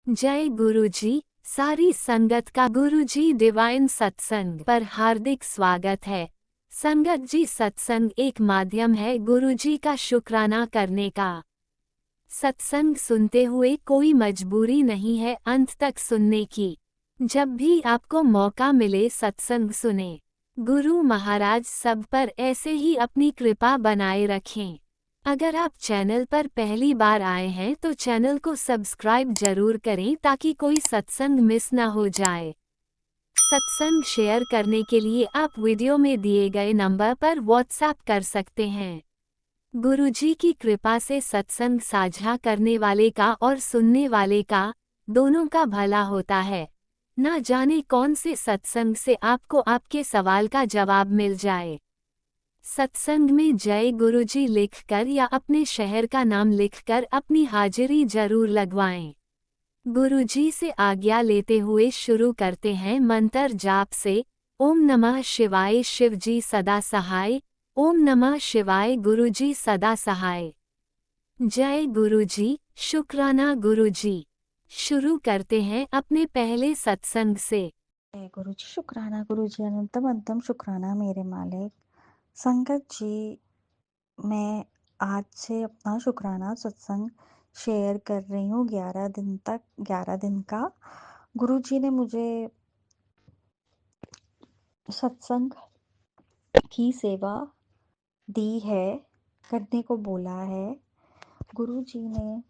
जय गुरुजी। सारी संगत का गुरुजी डिवाइन सत्संग पर हार्दिक स्वागत है। संगत जी, सत्संग एक माध्यम है गुरुजी का शुक्राना करने का। सत्संग सुनते हुए कोई मजबूरी नहीं है अंत तक सुनने की। जब भी आपको मौका मिले सत्संग सुने। गुरु महाराज सब पर ऐसे ही अपनी कृपा बनाए रखें। अगर आप चैनल पर पहली बार आए हैं तो चैनल को सब्सक्राइब जरूर करें ताकि कोई सत्संग मिस ना हो जाए। सत्संग शेयर करने के लिए आप वीडियो में दिए गए नंबर पर व्हाट्सएप कर सकते हैं। गुरुजी की कृपा से सत्संग साझा करने वाले का और सुनने वाले का, दोनों का भला होता है। ना जाने कौन से सत्संग से आपको आपके सवाल का जवाब मिल जाए। सत्संग में जय गुरुजी लिखकर या अपने शहर का नाम लिखकर अपनी हाजिरी जरूर लगवाएं। गुरुजी से आज्ञा लेते हुए शुरू करते हैं मंत्र जाप से। ओम नमः शिवाय शिवजी सदा सहाय। ओम नमः शिवाय गुरुजी सदा सहाय। जय गुरुजी, शुक्राना गुरुजी। शुरू करते हैं अपने पहले सत्संग से। जय गुरु जी, शुक्राना गुरु जी, अनंतम अंतम शुक्राना मेरे मालिक। संगत जी, मैं आज से अपना शुक्राना सत्संग शेयर कर रही हूँ 11 दिन तक, 11 दिन का। गुरु जी ने मुझे सत्संग की सेवा दी है, करने को बोला है। गुरु जी ने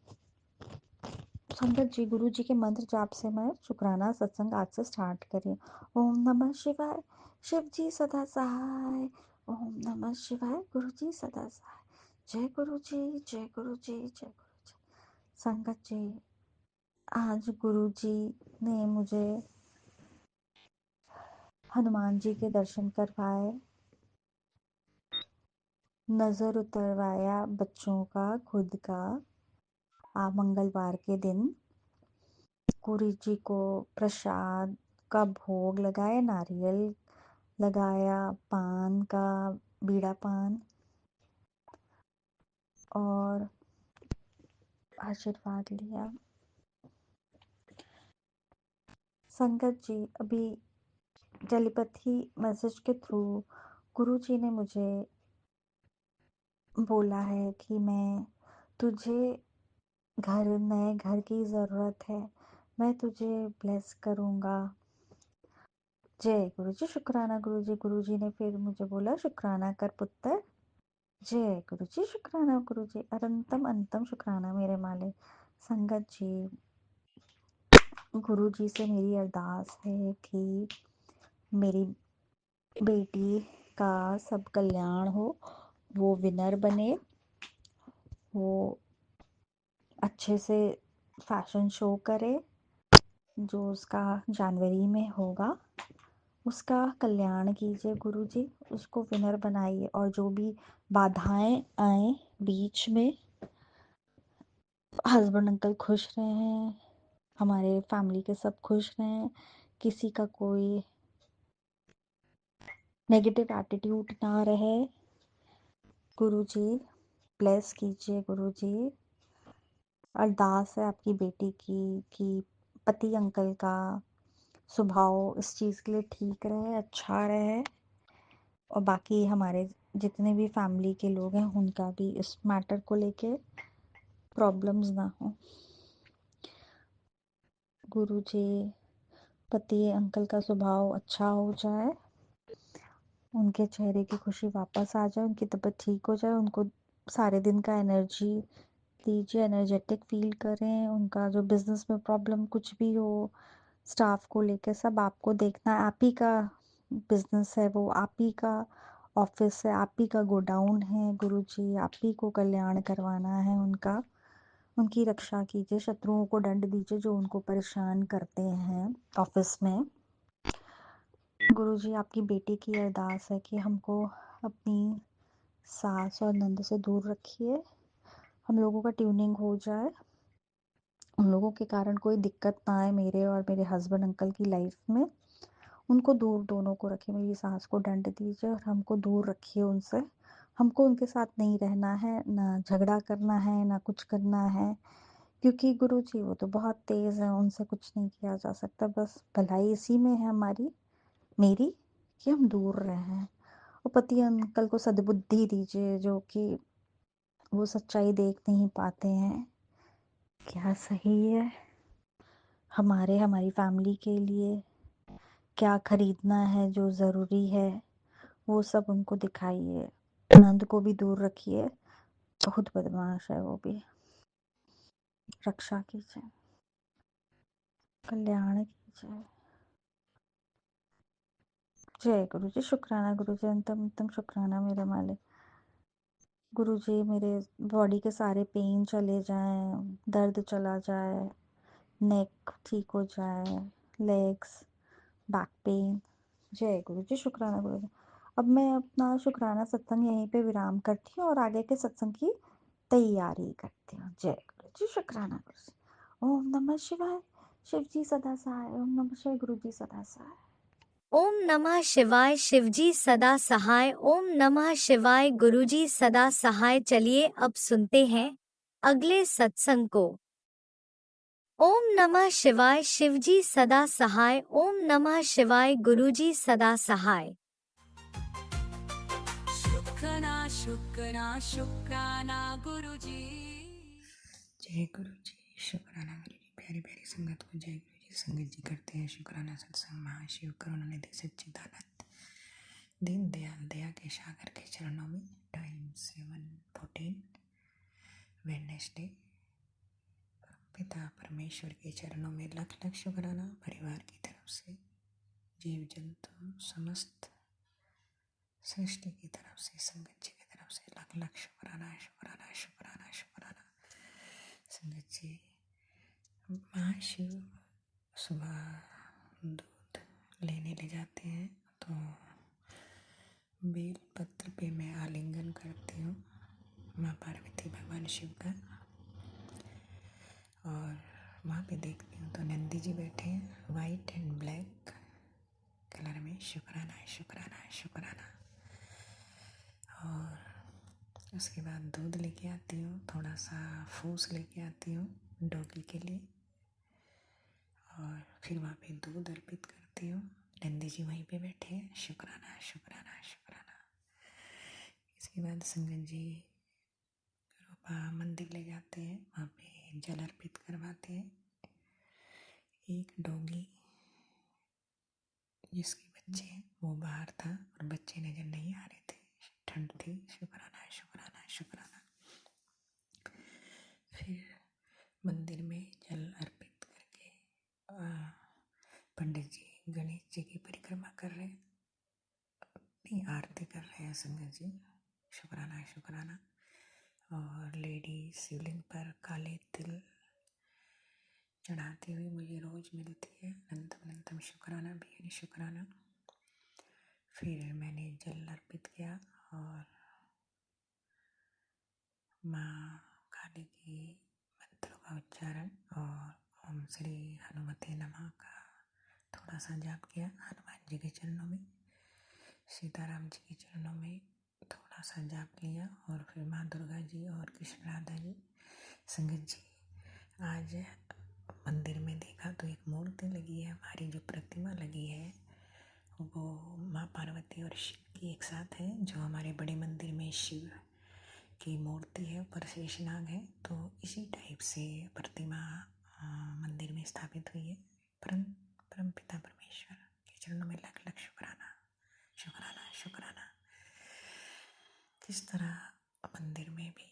संगत जी, गुरु जी के मंत्र जाप से मैं शुक्राना सत्संग आज से स्टार्ट करी। ओम नमः शिवाय, शिव जी सदा सहाय। ओम नमः शिवाय, गुरु जी सदा सहाय। जय गुरु जी, जय गुरु जी, जय गुरु जी। संगत जी, आज गुरु जी ने मुझे हनुमान जी के दर्शन करवाए, नजर उतरवाया बच्चों का, खुद का। मंगलवार के दिन गुरु जी को प्रसाद का भोग लगाया, नारियल लगाया, पान का बीड़ा पान, और आशीर्वाद लिया। संगत जी, अभी टेलीपैथी मैसेज के थ्रू गुरु जी ने मुझे बोला है कि मैं तुझे नए घर की ज़रूरत है, मैं तुझे ब्लेस करूँगा। जय गुरु जी, शुक्राना गुरु जी। गुरु जी ने फिर मुझे बोला, शुक्राना कर पुत्र। जय गुरु जी, शुक्राना गुरु जी, अनंतम अंतम शुक्राना मेरे मालिक। संगत जी, गुरु जी से मेरी अरदास है कि मेरी बेटी का सब कल्याण हो, वो विनर बने, वो अच्छे से फैशन शो करे जो उसका जनवरी में होगा। उसका कल्याण कीजिए गुरु जी, उसको विनर बनाइए, और जो भी बाधाएं आए बीच में, हस्बैंड अंकल खुश रहें, हमारे फैमिली के सब खुश रहें, किसी का कोई नेगेटिव एटीट्यूड ना रहे। गुरु जी ब्लेस कीजिए गुरु जी। अरदास है आपकी बेटी की कि पति अंकल का स्वभाव इस चीज़ के लिए ठीक रहे, अच्छा रहे, और बाकी हमारे जितने भी फैमिली के लोग हैं उनका भी इस मैटर को लेके प्रॉब्लम्स ना हो। गुरु जी, पति अंकल का स्वभाव अच्छा हो जाए, उनके चेहरे की खुशी वापस आ जाए, उनकी तबीयत ठीक हो जाए, उनको सारे दिन का एनर्जी दीजिए, एनर्जेटिक फील करें। उनका जो बिजनेस में प्रॉब्लम कुछ भी हो, स्टाफ को लेकर, सब आपको देखना है। आप ही का बिजनेस है, वो आप ही का ऑफिस है, आप ही का गोडाउन है। गुरु जी, आप ही को कल्याण करवाना है उनका। उनकी रक्षा कीजिए, शत्रुओं को दंड दीजिए जो उनको परेशान करते हैं ऑफिस में। गुरु जी, आपकी बेटी की अरदास है कि हमको अपनी सास और नंद से दूर रखिए, हम लोगों का ट्यूनिंग हो जाए, उन लोगों के कारण कोई दिक्कत ना आए मेरे और मेरे हस्बैंड अंकल की लाइफ में। उनको दूर दोनों को रखिए, मेरी सास को दंड दीजिए और हमको दूर रखिए उनसे। हमको उनके साथ नहीं रहना है, ना झगड़ा करना है, ना कुछ करना है, क्योंकि गुरु जी वो तो बहुत तेज़ हैं, उनसे कुछ नहीं किया जा सकता, बस भलाई इसी में है हमारी, मेरी, कि हम दूर रहें। और पति अंकल को सद्बुद्धि दीजिए, जो कि वो सच्चाई देख नहीं पाते हैं, क्या सही है हमारे, हमारी फैमिली के लिए क्या खरीदना है, जो ज़रूरी है वो सब उनको दिखाइए। नंद को भी दूर रखिए, बहुत बदमाश है वो भी। रक्षा कीजिए, कल्याण कीजिए। जय गुरु जी। शुक्राना गुरु जी, अंतम अंतम शुक्राना मेरे मालिक। गुरु जी मेरे बॉडी के सारे पेन चले जाएं, दर्द चला जाए, नेक ठीक हो जाए, लेग्स, बैक पेन। जय गुरु जी। शुक्राना गुरु जी। अब मैं अपना शुक्राना सत्संग यहीं पे विराम करती हूँ और आगे के सत्संग की तैयारी करती हूँ। जय गुरु जी। शुक्राना गुरु जी। ओम नमः शिवाय। शिव जी सदा सहाय। ओम नमः शिवाय। गुरु जी सदा सहाय। ओम नमः शिवाय। शिवजी सदा सहाय। ओम नमः शिवाय। गुरुजी सदा सहाय। चलिए अब सुनते हैं अगले सत्संग को। ओम नमः शिवाय। शिवजी सदा सहाय। ओम नमः शिवाय। गुरुजी सदा सहाय। शुक्राना शुक्राना शुक्राना गुरुजी। जय गुरु जी। शुक्राना गुरु जी। प्यारी प्यारी संगत को जय गुरु जी। संगत जी करते हैं शुक्राना सत्संग महाशिव करुणानिधि सच्चिदानंद दीन दयाल दया के सागर के चरणों में। Time 7:14 Wednesday. पिता परमेश्वर के चरणों में लख लख शुक्राना। परिवार की तरफ से, जीव जंतु समस्त सृष्टि की तरफ से, संगत जी की तरफ से लख लख शुक्राना शुक्राना शुक्राना शुक्राना। संगत जी महाशिव सुबह दूध लेने ले जाते हैं तो बेल पत्र पे मैं आलिंगन करती हूँ माँ पार्वती भगवान शिव का, और वहाँ पे देखती हूँ तो नंदी जी बैठे हैं वाइट एंड ब्लैक कलर में। शुक्राना शुक्राना शुक्राना। और उसके बाद दूध लेके आती हूँ, थोड़ा सा फूस लेके आती हूँ डॉगी के लिए, और फिर वहाँ पे दूध अर्पित करती हूँ। नंदी जी वहीं पे बैठे हैं। शुक्राना शुक्राना शुक्राना। इसके बाद संगत जी रूपा मंदिर ले जाते हैं, वहाँ पे जल अर्पित करवाते हैं। एक डॉगी जिसके बच्चे वो बाहर था और बच्चे नजर नहीं आ रहे थे, ठंड थी। शुक्राना शुक्राना शुक्राना। फिर मंदिर में जल अर्पित करके पंडित जी गणेश जी की परिक्रमा कर रहे हैं, अपनी आरती कर रहे हैं संगत जी। शुक्राना शुक्राना। और लेडी शिवलिंग पर काले तिल चढ़ाती हुई मुझे रोज मिलती है। अनंतम अनंतम शुक्राना बेहद शुक्राना। फिर मैंने जल अर्पित किया और माँ काली की मंत्रों का उच्चारण और ओम श्री हनुमते नमः का थोड़ा सा जाप किया। हनुमान जी के चरणों में, सीताराम जी के चरणों में थोड़ा सा जाप लिया, और फिर माँ दुर्गा जी और कृष्ण राधा जी। संगत जी आज मंदिर में देखा तो एक मूर्ति लगी है, हमारी जो प्रतिमा लगी है वो माँ पार्वती और शिव की एक साथ है। जो हमारे बड़े मंदिर में शिव की मूर्ति है, ऊपर शेषनाग है, तो इसी टाइप से प्रतिमा मंदिर में स्थापित हुई है। परम पिता परमेश्वर के चरणों में लख लख शुक्राना शुक्राना शुक्राना। किस तरह मंदिर में भी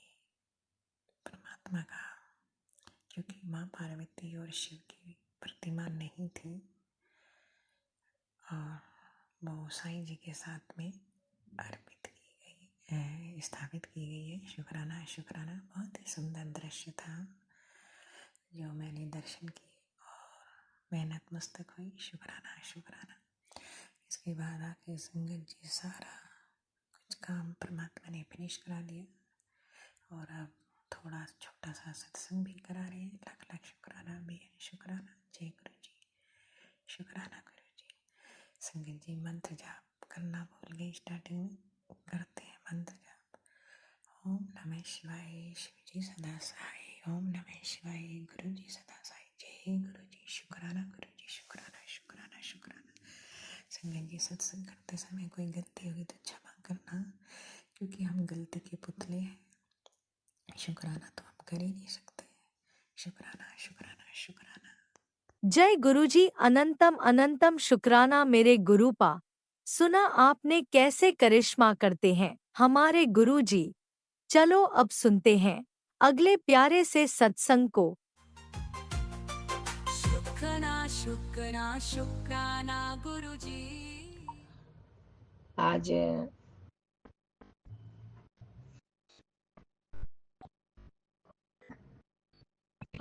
परमात्मा का, क्योंकि माँ पार्वती और शिव की प्रतिमा नहीं थी और वो साईं जी के साथ में अर्पित की गई है, स्थापित की गई है। शुक्राना शुक्राना। बहुत ही सुंदर दृश्य था जो मैंने दर्शन किए और मैं नतमस्तक हुई। शुक्राना शुक्राना। इसके बाद आके संगत जी सारा कुछ काम परमात्मा ने फिनिश करा दिया और अब थोड़ा छोटा सा सत्संग भी करा रहे हैं। लख लख शुक्राना बेहद शुक्राना। जय गुरु जी। शुक्राना गुरु जी। संगत जी मंत्र जाप करना भूल गई, स्टार्टिंग में करते हैं मंत्र जाप। ओम नमः शिवाय। शिव जी सदा सहाय। ओम नमः शिवाय। गुरु जी सदा साई। जय गुरु जी। शुक्राना गुरु जी। शुक्राना शुक्राना शुक्राना। संगत जी, सत्संग करते समय कोई गलती होगी तो क्षमा करना, क्योंकि हम गलती के पुतले हैं। शुक्राना तो हम कर ही नहीं सकते। शुक्राना शुक्राना शुक्राना। जय गुरुजी। अनंतम अनंतम शुक्राना मेरे गुरुपा। सुना आपने कैसे करिश्मा करते हैं हमारे गुरुजी। चलो अब सुनते हैं अगले प्यारे से सत्संग को। शुक्राना शुक्राना शुक्राना गुरुजी। आज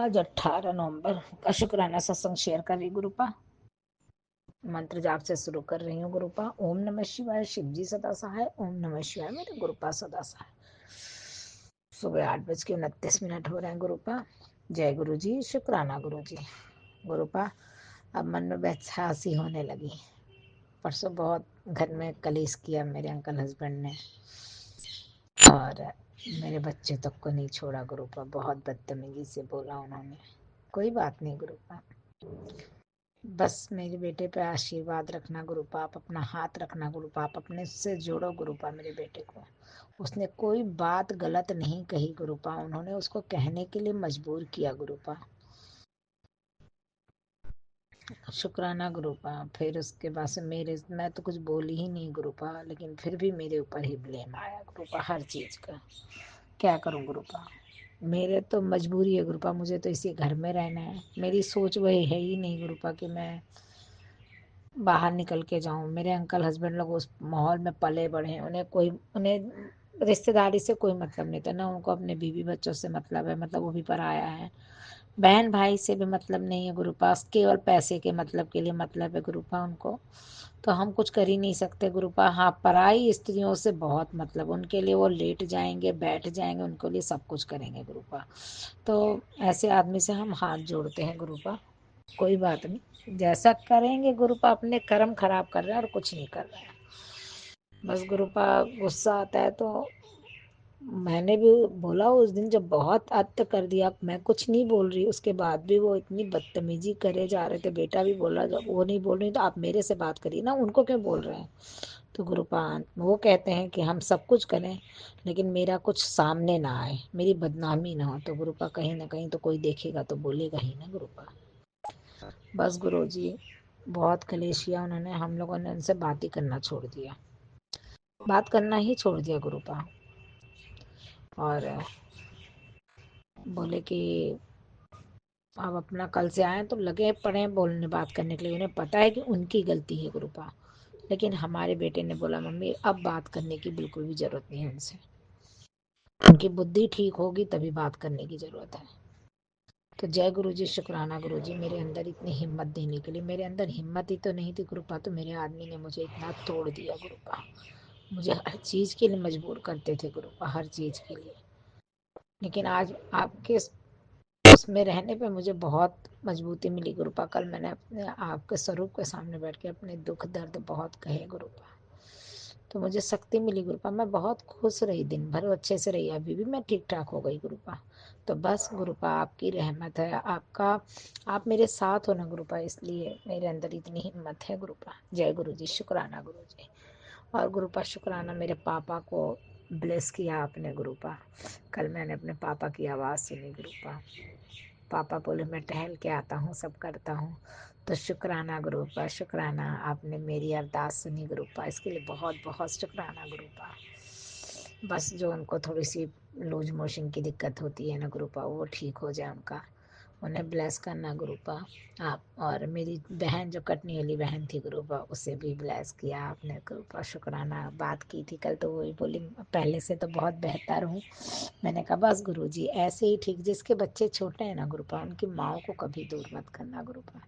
आज 18 नवंबर का शुक्राना सत्संग शेयर कर रही गुरुपा। मंत्र जाप से शुरू कर रही हूँ गुरुपा। ओम नमः शिवाय। शिव जी सदा सहाय। ओम नमः शिवाय मेरे गुरुपा सदा सहाय। सुबह 8:29 हो रहे हैं गुरुपा। जय गुरु जी। शुक्राना गुरु जी। गुरुपा, अब मन में बेहसासी होने लगी। परसों बहुत घर में कलेश किया मेरे अंकल हस्बैंड ने, और मेरे बच्चे तक को नहीं छोड़ा गुरुपा। बहुत बदतमीजी से बोला उन्होंने। कोई बात नहीं गुरुपा, बस मेरे बेटे पे आशीर्वाद रखना गुरुपा। आप अपना हाथ रखना गुरुपा। आप अपने से जोड़ो गुरुपा मेरे बेटे को। उसने कोई बात गलत नहीं कही गुरुपा, उन्होंने उसको कहने के लिए मजबूर किया गुरुपा। शुक्राना गुरुपा। फिर उसके बाद से मैं तो कुछ बोली ही नहीं गुरुपा, लेकिन फिर भी मेरे ऊपर ही ब्लेम आया गुरुपा हर चीज का। क्या करूं गुरुपा, मेरे तो मजबूरी है गुरुपा। मुझे तो इसी घर में रहना है। मेरी सोच वही है ही नहीं गुरुपा कि मैं बाहर निकल के जाऊं। मेरे अंकल हस्बैंड लोग उस माहौल में पले बढ़े हैं। उन्हें रिश्तेदारी से कोई मतलब नहीं था ना, उनको अपने बीवी बच्चों से मतलब है। मतलब वो भी पराया है। बहन भाई से भी मतलब नहीं है गुरुपा, केवल पैसे के मतलब के लिए मतलब है गुरुपा उनको। तो हम कुछ कर ही नहीं सकते गुरुपा। हाँ, पराई स्त्रियों से बहुत मतलब, उनके लिए वो लेट जाएंगे, बैठ जाएंगे, उनके लिए सब कुछ करेंगे गुरुपा। तो ऐसे आदमी से हम हाथ जोड़ते हैं गुरुपा। कोई बात नहीं, जैसा करेंगे गुरुपा। अपने कर्म खराब कर रहे हैं और कुछ नहीं कर रहे हैं। बस गुरुपा गुस्सा आता है तो मैंने भी बोला उस दिन, जब बहुत अत्य कर दिया। मैं कुछ नहीं बोल रही, उसके बाद भी वो इतनी बदतमीजी करे जा रहे थे। बेटा भी बोला, जब वो नहीं बोल रही तो आप मेरे से बात करिए ना, उनको क्यों बोल रहे हैं। तो गुरुपान वो कहते हैं कि हम सब कुछ करें, लेकिन मेरा कुछ सामने ना आए, मेरी बदनामी ना हो। तो गुरुपा कहीं ना कहीं तो कोई देखेगा तो बोलेगा ही ना गुरुपा। बस गुरुजी बहुत कलेश किया उन्होंने। हम लोगों ने उनसे बात ही करना छोड़ दिया, बात करना ही छोड़ दिया गुरुपा। और बोले कि अब अपना कल से आए तो लगे पड़े हैं बोलने बात करने के लिए। उन्हें पता है कि उनकी गलती है गुरुपा, लेकिन हमारे बेटे ने बोला मम्मी अब बात करने की बिल्कुल भी जरूरत नहीं है उनसे। उनकी बुद्धि ठीक होगी तभी बात करने की जरूरत है। तो जय गुरु जी। शुक्राना गुरु जी मेरे अंदर इतनी हिम्मत देने के लिए। मेरे अंदर हिम्मत ही तो नहीं थी गुरुपा, तो मेरे आदमी ने मुझे इतना तोड़ दिया गुरुपा। मुझे हर चीज के लिए मजबूर करते थे गुरुपा, हर चीज के लिए। लेकिन आज आपके उसमें रहने पे मुझे बहुत मजबूती मिली गुरुपा। कल मैंने अपने आपके स्वरूप के सामने बैठ के अपने दुख दर्द बहुत कहे गुरुपा, तो मुझे शक्ति मिली गुरुपा। मैं बहुत खुश रही, दिन भर अच्छे से रही। अभी भी मैं ठीक ठाक हो गई गुरुपा। तो बस गुरुपा आपकी रहमत है, आपका, आप मेरे साथ हो ना गुरुपा, इसलिए मेरे अंदर इतनी हिम्मत है गुरुपा। जय गुरु जी। शुक्राना गुरु जी। और गुरुपा शुक्राना मेरे पापा को ब्लेस किया आपने गुरुपा। कल मैंने अपने पापा की आवाज़ सुनी गुरुपा। पापा बोले मैं टहल के आता हूँ, सब करता हूँ। तो शुक्राना गुरुपा, शुक्राना आपने मेरी अरदास सुनी गुरुपा, इसके लिए बहुत बहुत शुक्राना गुरुपा। बस जो उनको थोड़ी सी लूज मोशन की दिक्कत होती है ना गुरुपा, वो ठीक हो जाए उनका, उन्हें ब्लेस करना गुरुपा आप। और मेरी बहन जो कटनी वाली बहन थी गुरुपा, उसे भी ब्लेस किया आपने गुरुपा। शुक्राना। बात की थी कल तो वही बोली पहले से तो बहुत बेहतर हूँ। मैंने कहा बस गुरुजी ऐसे ही ठीक, जिसके बच्चे छोटे हैं ना गुरुपा, उनकी माओ को कभी दूर मत करना गुरुपा।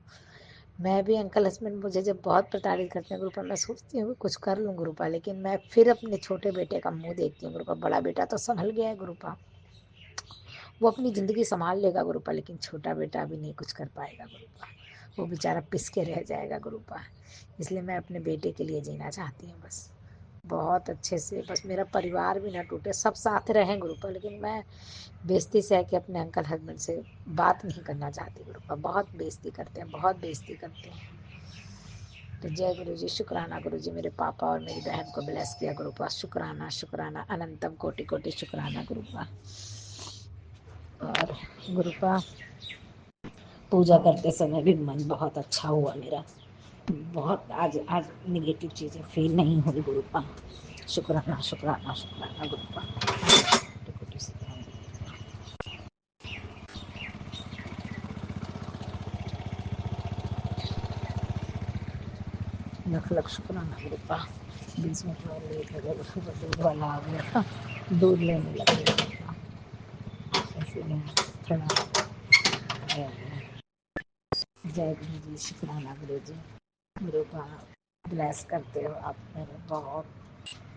मैं भी अंकल हस्बैंड मुझे जब बहुत प्रताड़ित करते हैं गुरुपा, मैं सोचती हूँ कुछ कर लूँ गुरुपा, लेकिन मैं फिर अपने छोटे बेटे का मुंह देखती हूँ गुरुपा। बड़ा बेटा तो संभल गया है गुरुपा, वो अपनी ज़िंदगी संभाल लेगा गुरुपा, लेकिन छोटा बेटा अभी नहीं कुछ कर पाएगा गुरुपा। वो बेचारा पिस के रह जाएगा गुरुपा। इसलिए मैं अपने बेटे के लिए जीना चाहती हूँ बस। बहुत अच्छे से, बस मेरा परिवार भी ना टूटे, सब साथ रहें गुरुपा। लेकिन मैं बेइज्जती से है कि अपने अंकल हस्बैंड से बात नहीं करना चाहती गुरुपा। बहुत बेइज्जती करते हैं, बहुत बेइज्जती करते हैं। तो जय गुरु जी, शुक्राना गुरु जी, मेरे पापा और मेरी बहन को ब्लेस किया गुरुपा। शुक्राना शुक्राना, अनंतम कोटि कोटि शुक्राना गुरुपा। और गुरुपा पूजा करते समय भी मन बहुत अच्छा हुआ मेरा। बहुत आज आज निगेटिव चीज़ें फील नहीं हुई गुरुपा। शुक्राना शुक्राना शुक्राना गुरुपा। कोटि से लख लख शुक्राना गुरुपा। बीच में थोड़ा लेट हो गया, सुबह दूध वाला आ गया था, दूध लेने लगे गुरुपा, इसलिए थोड़ा जय गुरु जी, शुक्राना गुरु जी। गुरुपा ब्लेस करते हो आप मेरे, बहुत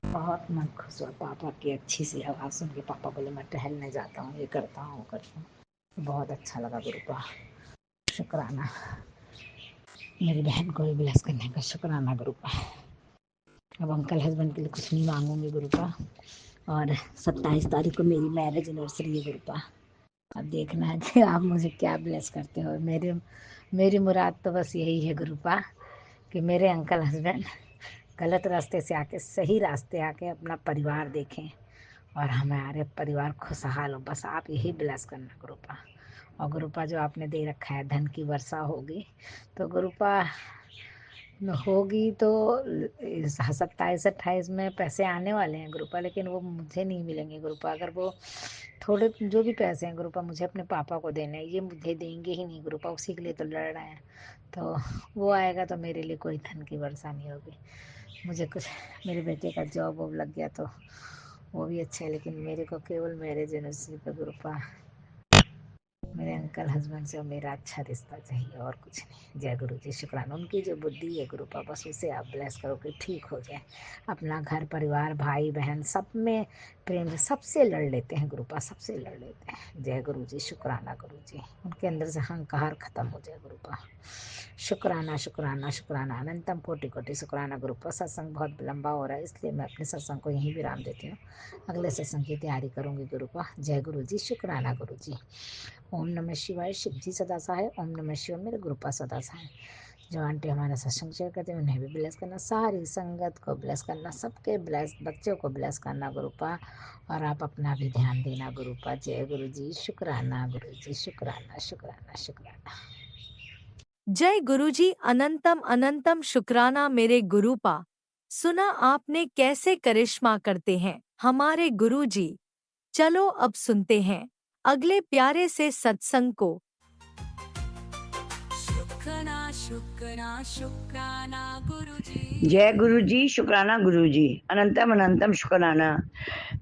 बहुत मन खुश हुआ पापा की अच्छी सी आवाज़ सुन के। पापा बोले मैं टहलने जाता हूँ, ये करता हूँ, करता हूँ। बहुत अच्छा लगा गुरुपा। शुक्राना, मेरी बहन को भी ब्लेस करने का शुक्राना गुरुपा। अब अंकल हस्बैंड के लिए कुछ नहीं मांगूंगी गुरुपा। और 27 तारीख को मेरी मैरिज एनिवर्सरी है गुरुपा। अब देखना है कि आप मुझे क्या ब्लेस करते हो। मेरी मुराद तो बस यही है गुरुपा कि मेरे अंकल हस्बैंड गलत रास्ते से आके सही रास्ते आके अपना परिवार देखें और हमारे परिवार खुशहाल हो। बस आप यही ब्लेस करना गुरुपा। और गुरुपा जो आपने दे रखा है धन की वर्षा होगी, तो गुरुपा होगी तो 27-28 में पैसे आने वाले हैं गुरुपा, लेकिन वो मुझे नहीं मिलेंगे गुरुपा। अगर वो थोड़े जो भी पैसे हैं गुरुपा मुझे अपने पापा को देने हैं, ये मुझे देंगे ही नहीं गुरुपा, उसी के लिए तो लड़ रहे हैं। तो वो आएगा तो मेरे लिए कोई धन की वर्षा नहीं होगी। मुझे कुछ मेरे बेटे का जॉब वॉब लग गया तो वो भी अच्छा है, लेकिन मेरे को केवल मैरिज एनिवर्सरी पर गुरुपा मेरे अंकल हस्बैंड से मेरा अच्छा रिश्ता चाहिए और कुछ नहीं। जय गुरु जी, शुक्राना। उनकी जो बुद्धि है गुरुपा बस उसे आप ब्लेस करो कि ठीक हो जाए। अपना घर परिवार भाई बहन सब में प्रेम से सबसे लड़ लेते हैं गुरुपा, सबसे लड़ लेते हैं। जय गुरु जी, शुक्राना गुरु जी। उनके अंदर से अहंकार खत्म हो जाए गुरुपा। शुक्राना शुक्राना शुक्राना, अनंतम कोटि कोटि शुक्राना गुरुपा। सत्संग बहुत लंबा हो रहा है इसलिए मैं अपने सत्संग को यहीं विराम देती हूँ। अगले सत्संग की तैयारी करूँगी गुरुपा। जय गुरु जी, शुक्राना गुरु जी। ओम नमः शिवाय। शिव जी सदा सहाय। ओम नमः शिवाय, मेरे गुरुपा सदा सहाय। जो आंटी हमारा सत्संग शेयर करते हैं उन्हें भी ब्लेस करना, सारी संगत को ब्लेस करना, सबके ब्लेस, बच्चों को ब्लेस करना गुरुपा। और आप अपना भी ध्यान देना गुरुपा। जय गुरु जी, शुक्राना गुरु जी, शुक्राना शुक्राना शुक्राना। जय गुरुजी, अनंतम अनंतम शुक्राना मेरे गुरुपा। सुना आपने कैसे करिश्मा करते हैं हमारे गुरुजी। चलो अब सुनते हैं अगले प्यारे से सत्संग को। शुक्राना शुक्राना गुरुजी। जय गुरु जी, शुक्राना गुरु जी, अनंतम अनंतम शुक्राना।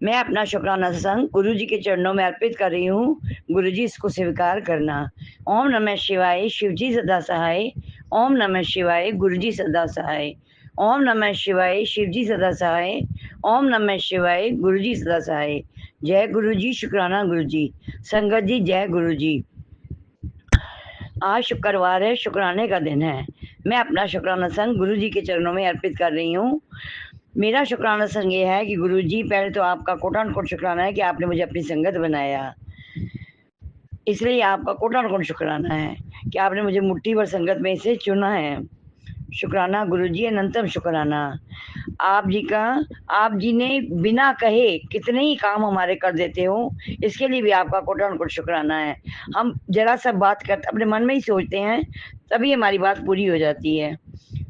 मैं अपना शुक्राना सत्संग गुरु जी के चरणों में अर्पित कर रही हूँ। गुरु जी इसको स्वीकार करना। ओम नमः शिवाय, शिव जी सदा सहाय। ओम नमः शिवाय, गुरु जी सदा सहाय। ओम नमः शिवाय, शिव जी सदा सहाय। ओम नमः शिवाय, गुरु जी सदा सहाय। जय गुरु जी, शुक्राना गुरु जी। संगत जी जय गुरु जी। आज शुक्रवार है, शुक्राने का दिन है। मैं अपना शुक्राना संग गुरु जी के चरणों में अर्पित कर रही हूँ। मेरा शुक्राना संग ये है कि गुरु जी पहले तो आपका कोटान कोट शुक्राना है कि आपने मुझे अपनी संगत बनाया, इसलिए आपका कोटान कोट शुक्राना है कि आपने मुझे मुट्ठी भर संगत में से चुना है। शुक्राना गुरु जी, अनंतम शुक्राना। आप जी ने बिना कहे कितने ही काम हमारे कर देते हो, इसके लिए भी आपका कोटान कोट शुक्राना है। हम जरा सा बात करते अपने मन में ही सोचते हैं तभी हमारी बात पूरी हो जाती है।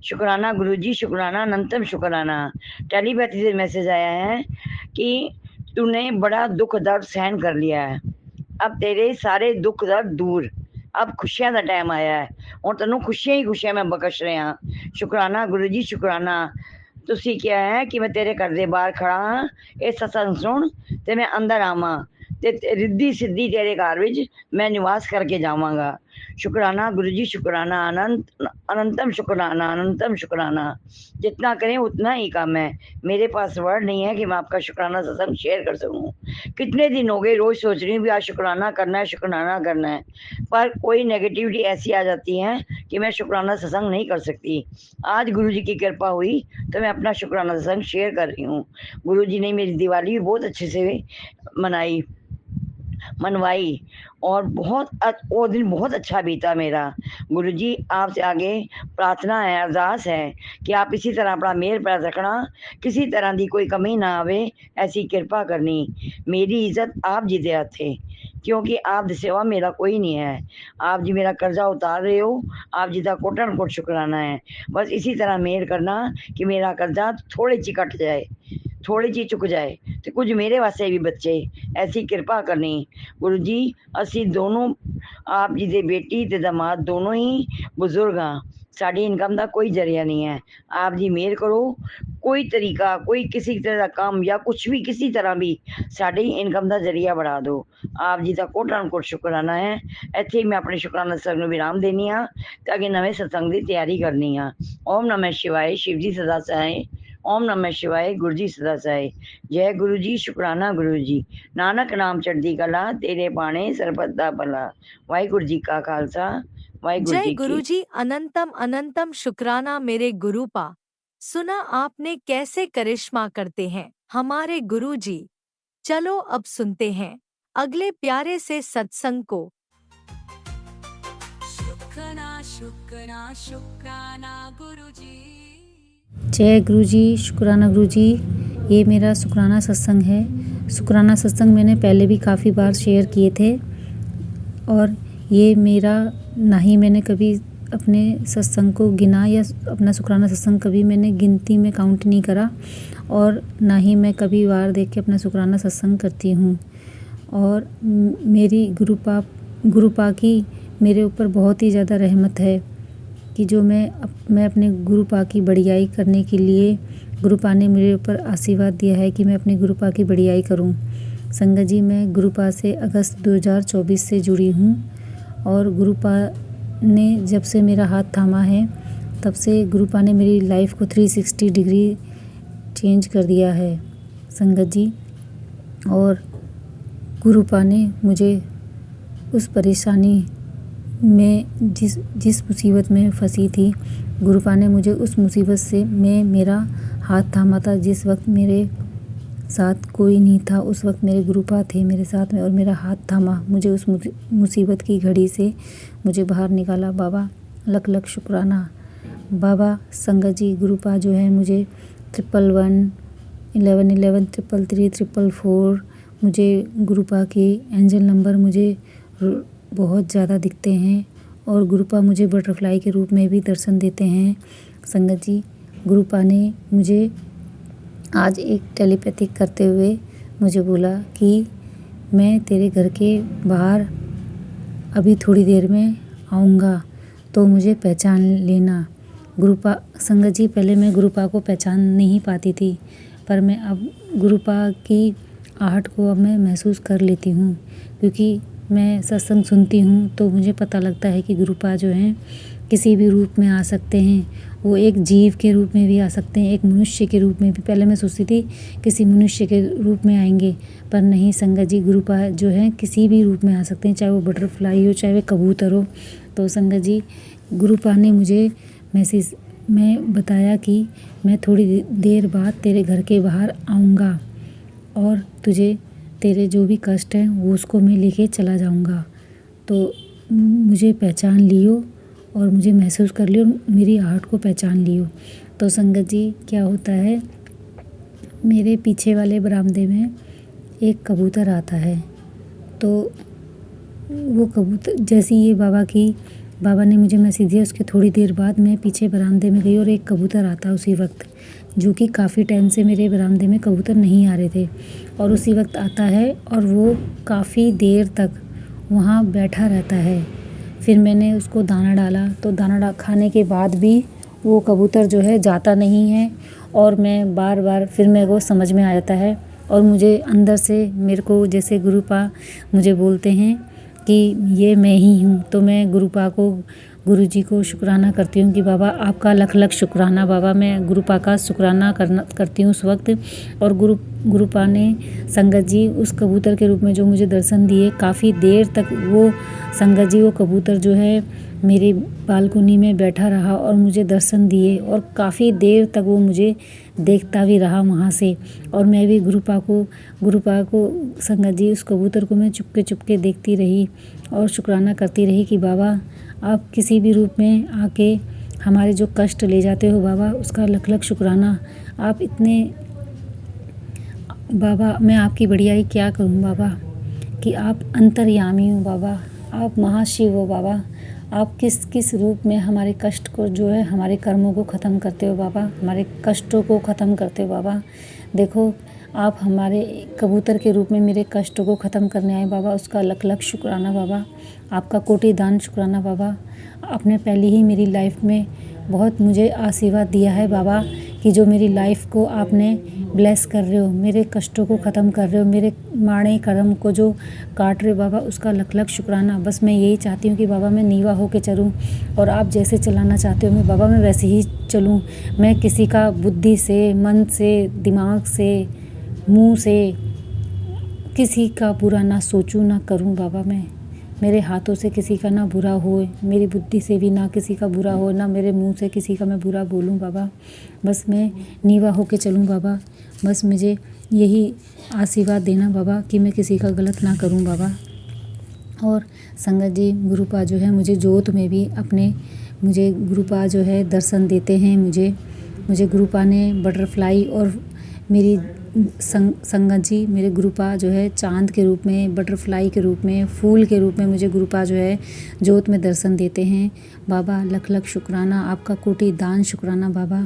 शुक्राना गुरु जी, शुक्राना, अनंतम शुक्राना। टेलीपैथी से मैसेज आया है कि तूने बड़ा दुख दर्द सहन कर लिया है, अब तेरे सारे दुख दर्द दूर, अब खुशियां का टाइम आया है और तेनों खुशियां ही खुशियां मैं बख्श रहा। शुक्राना गुरु जी, शुक्राना। तुसी क्या है कि मैं तेरे घर दे बाहर खड़ा हाँ, ये सत्संग सुन ते मैं अंदर आवां ते रिद्धि सिद्धि तेरे घर विच मैं निवास करके जावांगा। शुक्राना गुरुजी, शुक्राना, अनंतम शुक्राना, अनंतम शुक्राना। जितना करें उतना ही कम है। मेरे पास वर्ड नहीं है कि मैं आपका शुक्राना सत्संग शेयर कर सकूं। कितने दिन हो गए रोज सोच रही हूँ भी आज शुक्राना करना है, शुक्राना करना है, पर कोई नेगेटिविटी ऐसी आ जाती है कि मैं शुक्राना सत्संग नहीं कर सकती। आज गुरुजी की कृपा हुई तो मैं अपना शुक्राना सत्संग शेयर कर रही हूँ। गुरुजी ने मेरी दिवाली भी बहुत अच्छे से मनवाई और वो दिन बहुत अच्छा बीता मेरा। गुरुजी आपसे आगे प्रार्थना है, अरदास है कि आप इसी तरह अपना मेहर पैर रखना, किसी तरह की कोई कमी ना आवे, ऐसी कृपा करनी। मेरी इज्जत आप जी दे थे, क्योंकि आप दी सेवा मेरा कोई नहीं है। आप जी मेरा कर्जा उतार रहे हो, आप जी का कोटन कोट शुक्राना है। बस इसी तरह मेहर करना कि मेरा कर्जा थोड़ी ची कट जाए, थोड़ी जी चुक जाए तो कुछ मेरे वास्ते भी बच्चे, ऐसी कृपा करनी। गुरु जी असी दोनों आप जी दे बेटी ते दामाद दोनों ही बुजुर्ग हाँ, साड़ी इनकम का कोई जरिया नहीं है। आप जी मेहर करो, कोई तरीका, कोई किसी तरह का काम या कुछ भी किसी तरह भी साड़ी इनकम का जरिया बढ़ा दो। आप जी का कोटन कोट शुक्राना है। ਇੱਥੇ मैं अपने शुक्राना सत्संग ਨੂੰ विराम देनी हाँ ਤੇ ਅੱਗੇ ਨਵੇਂ सत्संग की तैयारी करनी हाँ। ओम नमः शिवाय, शिव जी सदा सहाय। ओम नमः शिवाय, गुरु जी सदा सहाय। जय गुरु जी, शुक्राना गुरु जी। नानक नाम चढ़दी कला, तेरे बाणे सरबत दा भला। वाहिगुरु जी का खालसा, वाहिगुरु जय जी गुरु की। जी, अनंतम अनंतम शुक्राना मेरे गुरुपा। सुना आपने कैसे करिश्मा करते हैं हमारे गुरु जी। चलो अब सुनते हैं अगले प्यारे से सत्संग को। शुक्राना शुक्राना शुक्राना गुरुजी। जय गुरु जी, शुक्राना गुरु जी। ये मेरा शुक्राना सत्संग है। शुक्राना सत्संग मैंने पहले भी काफ़ी बार शेयर किए थे और ये मेरा ना ही मैंने कभी अपने सत्संग को गिना या अपना शुक्राना सत्संग कभी मैंने गिनती में काउंट नहीं करा और ना ही मैं कभी वार देख के अपना शुक्राना सत्संग करती हूँ। और मेरी गुरुपा की मेरे ऊपर बहुत ही ज़्यादा रहमत है कि जो मैं अपने गुरुपा की बढ़ियाई करने के लिए गुरुपा ने मेरे ऊपर आशीर्वाद दिया है कि मैं अपने गुरुपा की बढ़ियाई करूं। संगत जी, मैं गुरुपा से अगस्त 2024 से जुड़ी हूं और गुरुपा ने जब से मेरा हाथ थामा है तब से गुरुपा ने मेरी लाइफ को 360 डिग्री चेंज कर दिया है संगत जी। और गुरुपा ने मुझे उस परेशानी में जिस मुसीबत में फंसी थी, गुरुपा ने मुझे उस मुसीबत से मेरा हाथ थामा था। जिस वक्त मेरे साथ कोई नहीं था उस वक्त मेरे गुरुपा थे मेरे साथ में और मेरा हाथ थामा, मुझे उस मुसीबत की घड़ी से मुझे बाहर निकाला। बाबा लख लख शुक्राना। बाबा संगत जी, गुरुपा जो है मुझे 111 1111 333 344 मुझे गुरुपा के एंजल नंबर मुझे बहुत ज़्यादा दिखते हैं और गुरुपा मुझे बटरफ्लाई के रूप में भी दर्शन देते हैं। संगत जी, गुरुपा ने मुझे आज एक टेलीपैथिक करते हुए मुझे बोला कि मैं तेरे घर के बाहर अभी थोड़ी देर में आऊँगा तो मुझे पहचान लेना। गुरुपा संगत जी, पहले मैं गुरुपा को पहचान नहीं पाती थी पर मैं अब गुरुपा की आहट को अब मैं महसूस कर लेती हूँ, क्योंकि मैं सत्संग सुनती हूँ तो मुझे पता लगता है कि गुरुपा जो हैं किसी भी रूप में आ सकते हैं। वो एक जीव के रूप में भी आ सकते हैं, एक मनुष्य के रूप में भी। पहले मैं सोचती थी किसी मनुष्य के रूप में आएंगे, पर नहीं संगत जी, गुरुपा जो हैं किसी भी रूप में आ सकते हैं, चाहे वो बटरफ्लाई हो चाहे वो कबूतर हो। तो संगत जी, गुरुपा ने मुझे मैसेज में बताया कि मैं थोड़ी देर बाद तेरे घर के बाहर आऊँगा और तुझे तेरे जो भी कष्ट हैं वो उसको मैं लेके चला जाऊँगा। तो मुझे पहचान लियो और मुझे महसूस कर लियो, मेरी आहट को पहचान लियो। तो संगत जी, क्या होता है, मेरे पीछे वाले बरामदे में एक कबूतर आता है। तो वो कबूतर जैसे ही बाबा ने मुझे मैसेज दिया, उसके थोड़ी देर बाद मैं पीछे बरामदे में गई और एक कबूतर आता उसी वक्त, जो कि काफ़ी टाइम से मेरे बरामदे में कबूतर नहीं आ रहे थे और उसी वक्त आता है और वो काफ़ी देर तक वहाँ बैठा रहता है। फिर मैंने उसको दाना डाला तो दाना खाने के बाद भी वो कबूतर जो है जाता नहीं है और मैं बार बार फिर मेरे को समझ में आ जाता है और मुझे अंदर से मेरे को जैसे गुरुपा मुझे बोलते हैं कि ये मैं ही हूँ। तो मैं गुरुपा को, गुरुजी को शुक्राना करती हूँ कि बाबा आपका लख लख शुक्राना। बाबा मैं गुरुपा का शुक्राना करती हूँ उस वक्त। और गुरुपा ने संगत जी उस कबूतर के रूप में जो मुझे दर्शन दिए, काफ़ी देर तक वो संगत जी वो कबूतर जो है मेरी बालकनी में बैठा रहा और मुझे दर्शन दिए, और काफ़ी देर तक वो मुझे देखता भी रहा वहाँ से। और मैं भी गुरुपा को संगत जी उस कबूतर को मैं चुपके देखती रही और शुक्राना करती रही कि बाबा आप किसी भी रूप में आके हमारे जो कष्ट ले जाते हो बाबा, उसका लख लख शुक्राना। आप इतने बाबा, मैं आपकी बढ़ियाई क्या करूं बाबा, कि आप अंतर्यामी हो बाबा, आप महाशिव हो बाबा। आप किस रूप में हमारे कष्ट को जो है, हमारे कर्मों को ख़त्म करते हो बाबा, हमारे कष्टों को ख़त्म करते हो बाबा। देखो आप हमारे कबूतर के रूप में मेरे कष्टों को ख़त्म करने आए बाबा, उसका लख लख शुक्राना बाबा। आपका कोटि दान शुक्राना बाबा। आपने पहले ही मेरी लाइफ में बहुत मुझे आशीर्वाद दिया है बाबा, कि जो मेरी लाइफ को आपने ब्लेस कर रहे हो, मेरे कष्टों को ख़त्म कर रहे हो, मेरे माड़े कर्म को जो काट रहे हो बाबा, उसका लख लख शुक्राना। बस मैं यही चाहती हूँ कि बाबा मैं नीवा होके चलूँ, और आप जैसे चलाना चाहते हो मैं बाबा मैं वैसे ही चलूँ। मैं किसी का बुद्धि से, मन से, दिमाग से, मुँह से किसी का बुरा ना सोचूं ना करूं बाबा। मैं मेरे हाथों से किसी का ना बुरा हो, मेरी बुद्धि से भी ना किसी का बुरा हो, ना मेरे मुंह से किसी का मैं बुरा बोलूं बाबा। बस मैं नीवा होके चलूं बाबा। बस मुझे यही आशीर्वाद देना बाबा कि मैं किसी का गलत ना करूं बाबा। और संगत जी गुरुपा जो है मुझे जोत में भी मुझे गुरुपा जो है दर्शन देते हैं। मुझे गुरुपा ने बटरफ्लाई और मेरी संगत जी मेरे गुरुपा जो है चाँद के रूप में, बटरफ्लाई के रूप में, फूल के रूप में मुझे गुरुपा जो है जोत में दर्शन देते हैं बाबा। लख लख शुक्राना, आपका कोटि दान शुक्राना बाबा।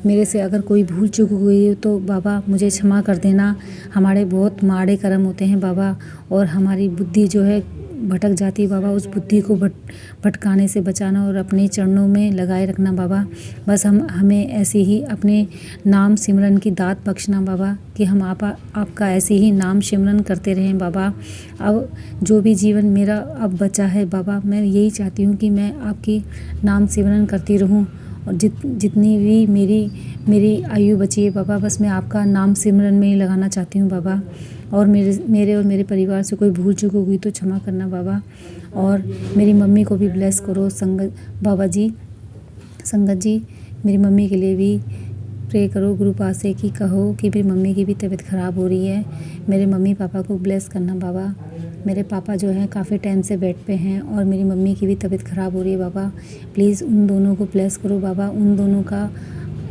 मेरे से अगर कोई भूल चूक हुई हो तो बाबा मुझे क्षमा कर देना। हमारे बहुत माड़े कर्म होते हैं बाबा, और हमारी बुद्धि जो है भटक जाती है बाबा। उस बुद्धि को भटकाने से बचाना और अपने चरणों में लगाए रखना बाबा। बस हमें ऐसे ही अपने नाम सिमरन की दात बख्शना बाबा, कि हम आपका ऐसे ही नाम सिमरन करते रहें बाबा। अब जो भी जीवन मेरा अब बचा है बाबा, मैं यही चाहती हूँ कि मैं आपकी नाम सिमरन करती रहूँ, और जितनी भी मेरी आयु बची है बाबा, बस मैं आपका नाम सिमरन में ही लगाना चाहती हूँ बाबा। और मेरे और मेरे परिवार से कोई भूल चूक हुई तो क्षमा करना बाबा। और मेरी मम्मी को भी ब्लेस करो संगत जी मेरी मम्मी के लिए भी प्रे करो गुरुपा से, कि कहो कि मेरी मम्मी की भी तबीयत ख़राब हो रही है। मेरे मम्मी पापा को ब्लेस करना बाबा। मेरे पापा जो हैं काफ़ी टाइम से बेड पे हैं, और मेरी मम्मी की भी तबीयत ख़राब हो रही है बाबा। प्लीज़ उन दोनों को ब्लेस करो बाबा। उन दोनों का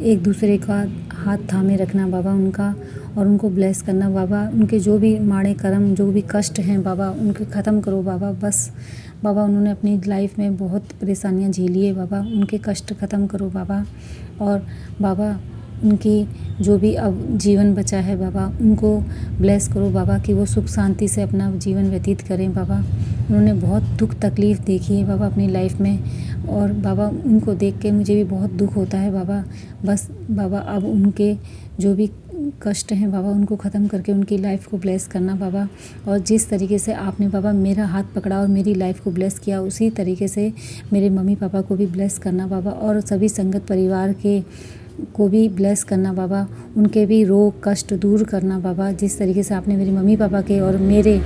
एक दूसरे का हाथ थामे रखना बाबा उनका, और उनको ब्लेस करना बाबा। उनके जो भी माड़े कर्म, जो भी कष्ट हैं बाबा, उनके ख़त्म करो बाबा। बस बाबा उन्होंने अपनी लाइफ में बहुत परेशानियां झेली है बाबा, उनके कष्ट ख़त्म करो बाबा। और बाबा उनकी जो भी अब जीवन बचा है बाबा, उनको ब्लेस करो बाबा, कि वो सुख शांति से अपना जीवन व्यतीत करें बाबा। उन्होंने बहुत दुख तकलीफ़ देखी है बाबा अपनी लाइफ में, और बाबा उनको देख के मुझे भी बहुत दुख होता है बाबा। बस बाबा अब उनके जो भी कष्ट हैं बाबा, उनको ख़त्म करके उनकी लाइफ को ब्लेस करना बाबा। और जिस तरीके से आपने बाबा मेरा हाथ पकड़ा और मेरी लाइफ को ब्लेस किया, उसी तरीके से मेरे मम्मी पापा को भी ब्लेस करना बाबा, और सभी संगत परिवार को भी ब्लेस करना बाबा। उनके भी रोग कष्ट दूर करना बाबा, जिस तरीके से आपने मेरी मम्मी पापा के और मेरे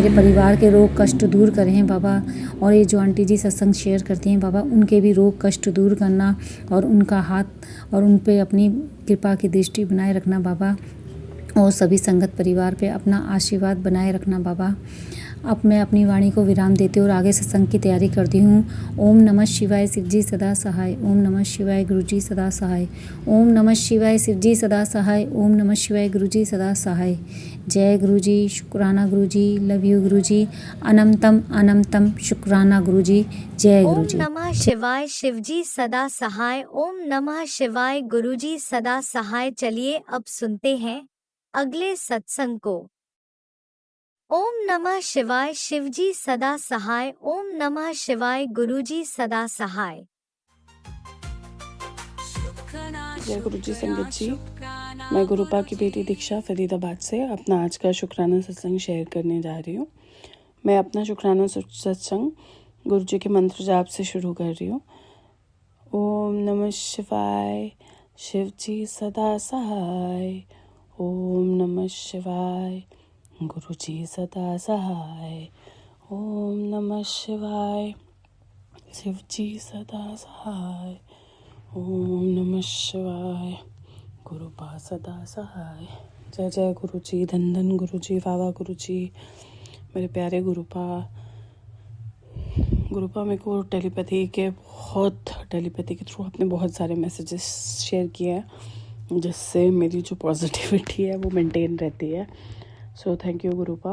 परिवार के रोग कष्ट दूर करे हैं बाबा। और ये जो आंटी जी सत्संग शेयर करती हैं बाबा, उनके भी रोग कष्ट दूर करना, और उनका हाथ और उन पे अपनी कृपा की दृष्टि बनाए रखना बाबा, और सभी संगत परिवार पे अपना आशीर्वाद बनाए रखना बाबा। अब मैं अपनी वाणी को विराम देते और आगे सत्संग की तैयारी करती हूँ। ओम नमः शिवाय शिव जी सदा सहाय। ओम नमः शिवाय गुरु जी सदा सहाय। ओम नमः शिवाय शिव जी सदा सहाय। ओम नमः शिवाय गुरु जी सदा सहाय। जय गुरु जी, शुक्राना गुरु जी, लव यू गुरु जी, अनंतम अनंतम शुक्राना गुरु जी। जय गुरु जी। ओम नमः शिवाय शिव जी सदा सहाय। ओम नमः शिवाय गुरु जी सदा सहाय। चलिए अब सुनते हैं अगले सत्संग को। ओम नमः शिवाय शिव जी सदा सहाय। ओम नमः शिवाय गुरु जी सदा सहाय। जय गुरु जी संगत जी, मैं गुरुपा की बेटी दीक्षा फरीदाबाद से अपना आज का शुक्राना सत्संग शेयर करने जा रही हूँ। मैं अपना शुक्राना सत्संग गुरु जी के मंत्र जाप से शुरू कर रही हूँ। ओम नमः शिवाय, शिव जी सदा सहाय। ओम नमः शिवाय, गुरु जी सदा सहाय। ओम नमः शिवाय, शिव जी सदा सहाय। ओम नमः शिवाय, गुरुपा सदा सहाय। जय जय गुरु जी, धन धन गुरु जी, वावा गुरु जी, मेरे प्यारे गुरुपा। मेरे को टेलीपैथी के थ्रू आपने बहुत सारे मैसेजेस शेयर किए हैं, जिससे मेरी जो पॉजिटिविटी है वो मेंटेन रहती है। सो थैंक यू गुरुपा।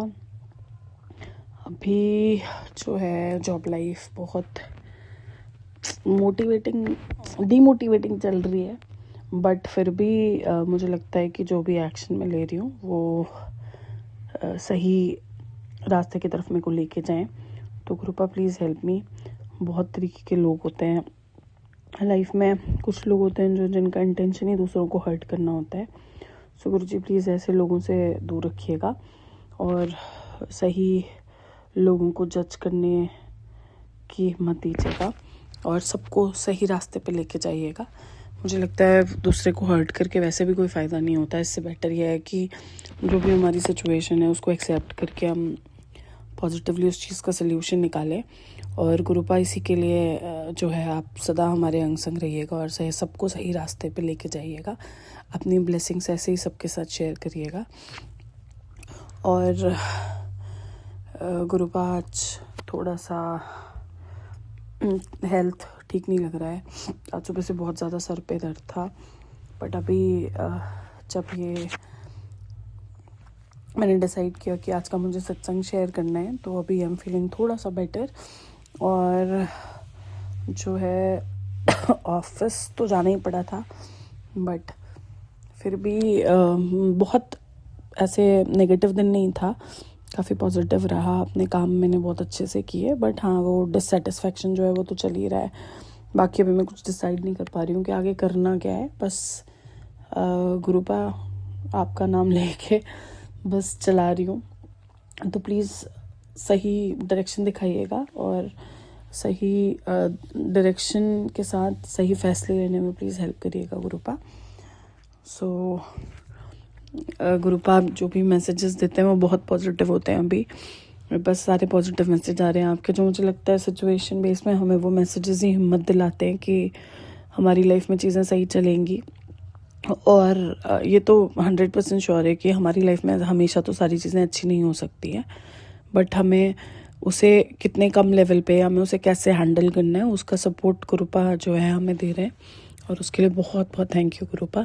अभी जो है जॉब लाइफ बहुत डीमोटिवेटिंग चल रही है, बट फिर भी मुझे लगता है कि जो भी एक्शन मैं ले रही हूँ वो सही रास्ते की तरफ मेरे को लेके जाएं। तो कृपा प्लीज़ हेल्प मी। बहुत तरीके के लोग होते हैं लाइफ में। कुछ लोग होते हैं जिनका इंटेंशन ही दूसरों को हर्ट करना होता है। सो गुरु जी प्लीज़ ऐसे लोगों से दूर रखिएगा और सही लोगों को जज करने की हिम्मत दीजिएगा और सबको सही रास्ते पे लेके जाइएगा। मुझे लगता है दूसरे को हर्ट करके वैसे भी कोई फ़ायदा नहीं होता। इससे बेटर यह है कि जो भी हमारी सिचुएशन है उसको एक्सेप्ट करके हम पॉजिटिवली उस चीज़ का सल्यूशन निकालें। और गुरुपा इसी के लिए जो है आप सदा हमारे अंग संग रहिएगा और सबको सही रास्ते पे लेके जाइएगा। अपनी ब्लेसिंग्स ऐसे ही सबके साथ शेयर करिएगा। और गुरुपा आज थोड़ा सा हेल्थ ठीक नहीं लग रहा है। आज सुबह से बहुत ज़्यादा सर पे दर्द था, बट अभी जब ये मैंने डिसाइड किया कि आज का मुझे सत्संग शेयर करना है, तो अभी आई एम फीलिंग थोड़ा सा बेटर। और जो है ऑफिस तो जाना ही पड़ा था, बट फिर भी बहुत ऐसे नेगेटिव दिन नहीं था, काफ़ी पॉजिटिव रहा। अपने काम मैंने बहुत अच्छे से किए, बट हाँ वो डिससेटिस्फेक्शन जो है वो तो चल ही रहा है। बाकी अभी मैं कुछ डिसाइड नहीं कर पा रही हूँ कि आगे करना क्या है। बस गुरुपा आपका नाम लेके बस चला रही हूँ। तो प्लीज़ सही डायरेक्शन दिखाइएगा और सही डायरेक्शन के साथ सही फैसले लेने में प्लीज़ हेल्प करिएगा गुरुपा। सो गुरुपा जो भी मैसेजेस देते हैं वो बहुत पॉजिटिव होते हैं। अभी मेरे पास सारे पॉजिटिव मैसेज आ रहे हैं आपके, जो मुझे लगता है सिचुएशन बेस में हमें वो मैसेजेस ही हिम्मत दिलाते हैं कि हमारी लाइफ में चीज़ें सही चलेंगी। और ये तो 100% श्योर है कि हमारी लाइफ में हमेशा तो सारी चीज़ें अच्छी नहीं हो सकती हैं, बट हमें उसे कितने कम लेवल पे हमें उसे कैसे हैंडल करना है उसका सपोर्ट गुरुपा जो है हमें दे रहे हैं, और उसके लिए बहुत बहुत थैंक यू गुरुपा।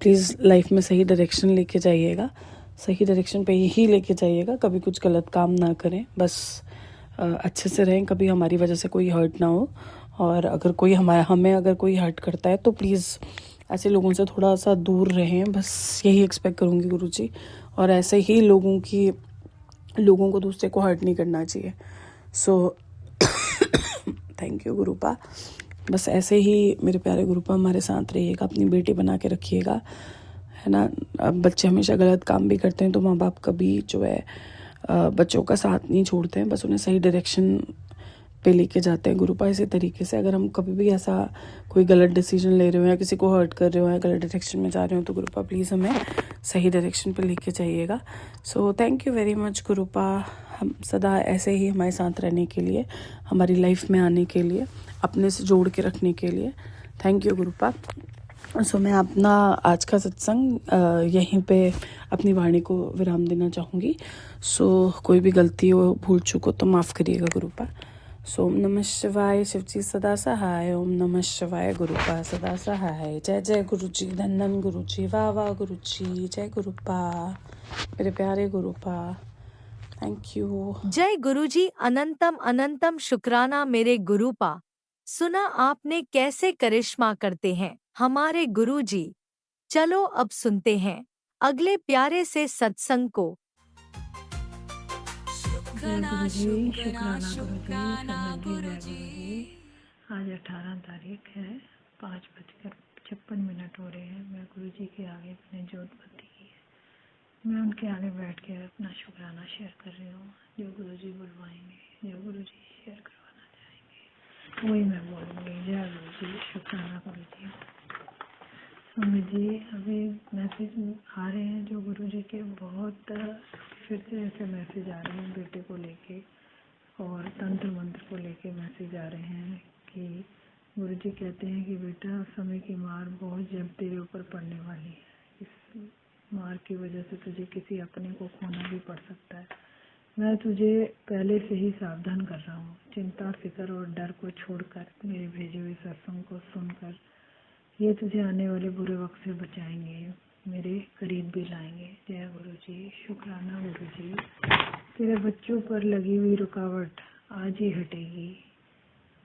प्लीज़ लाइफ में सही डायरेक्शन लेके जाइएगा, सही डायरेक्शन पे ही लेके जाइएगा। कभी कुछ गलत काम ना करें, बस अच्छे से रहें, कभी हमारी वजह से कोई हर्ट ना हो। और अगर कोई हमें अगर कोई हर्ट करता है तो प्लीज़ ऐसे लोगों से थोड़ा सा दूर रहें, बस यही एक्सपेक्ट करूँगी गुरुजी। और ऐसे ही लोगों को दूसरे को हर्ट नहीं करना चाहिए। सो थैंक यू गुरुपा। बस ऐसे ही मेरे प्यारे गुरुपा हमारे साथ रहिएगा, अपनी बेटी बना के रखिएगा, है ना। अब बच्चे हमेशा गलत काम भी करते हैं, तो माँ बाप कभी जो है बच्चों का साथ नहीं छोड़ते हैं, बस उन्हें सही डायरेक्शन पे लेके जाते हैं गुरुपा। इसी तरीके से अगर हम कभी भी ऐसा कोई गलत डिसीजन ले रहे हो या किसी को हर्ट कर रहे हो या गलत डायरेक्शन में जा रहे हो, तो गुरुपा प्लीज़ हमें सही डायरेक्शन पे लेके जाइएगा। So thank you very much गुरुपा, हम सदा ऐसे ही हमारे साथ रहने के लिए, हमारी लाइफ में आने के लिए, अपने से जोड़ के रखने के लिए। Thank you गुरुपा। सो मैं अपना आज का सत्संग यहीं पे अपनी वाणी को विराम देना चाहूँगी। सो कोई भी गलती हो, भूल चूक हो तो माफ़ करिएगा गुरुपा। सो ओम नमः शिवाय, शिव जी सदा सहाय। ओम नमः शिवाय, गुरुपा सदा सहाय। जय जय गुरु जी, धन धन गुरु जी, वाह वाह गुरु जी, जय गुरुपा, मेरे प्यारे गुरुपा। Thank you. जय गुरुजी, अनंतम अनंतम शुक्राना मेरे गुरुपा। सुना आपने कैसे करिश्मा करते हैं हमारे गुरुजी। चलो अब सुनते हैं अगले प्यारे से सत्संग को। जय गुरु जी, शुक्राना गुरु जी। आज 18 तारीख है, 5:56 हो रहे हैं। मैं गुरु जी के आगे अपने जोत बत्ती की है। मैं उनके आगे बैठ के अपना शुक्राना शेयर कर रही हूँ। जो गुरुजी बुलवाएंगे, जो गुरुजी शेयर करवाना चाहेंगे वही मैं बोलूँगी। जय गुरुजी, शुक्राना गुरुजी। स्वामी जी, अभी मैसेज आ रहे हैं जो गुरुजी के बहुत फिर से ऐसे मैसेज आ रहे हैं बेटे को लेके और तंत्र मंत्र को लेके मैसेज आ रहे हैं कि गुरुजी कहते हैं कि बेटा समय की मार बहुत जब तेरे ऊपर पड़ने वाली है। इस मार की वजह से तुझे किसी अपने को खोना भी पड़ सकता है। मैं तुझे पहले से ही सावधान कर रहा हूँ। चिंता, फिक्र और डर को छोड़कर मेरे भेजे हुए सत्संग को सुनकर ये तुझे आने वाले बुरे वक्त से बचाएंगे, मेरे करीब भी लाएंगे। जय गुरुजी, शुक्राना गुरुजी। तेरे बच्चों पर लगी हुई रुकावट आज ही हटेगी।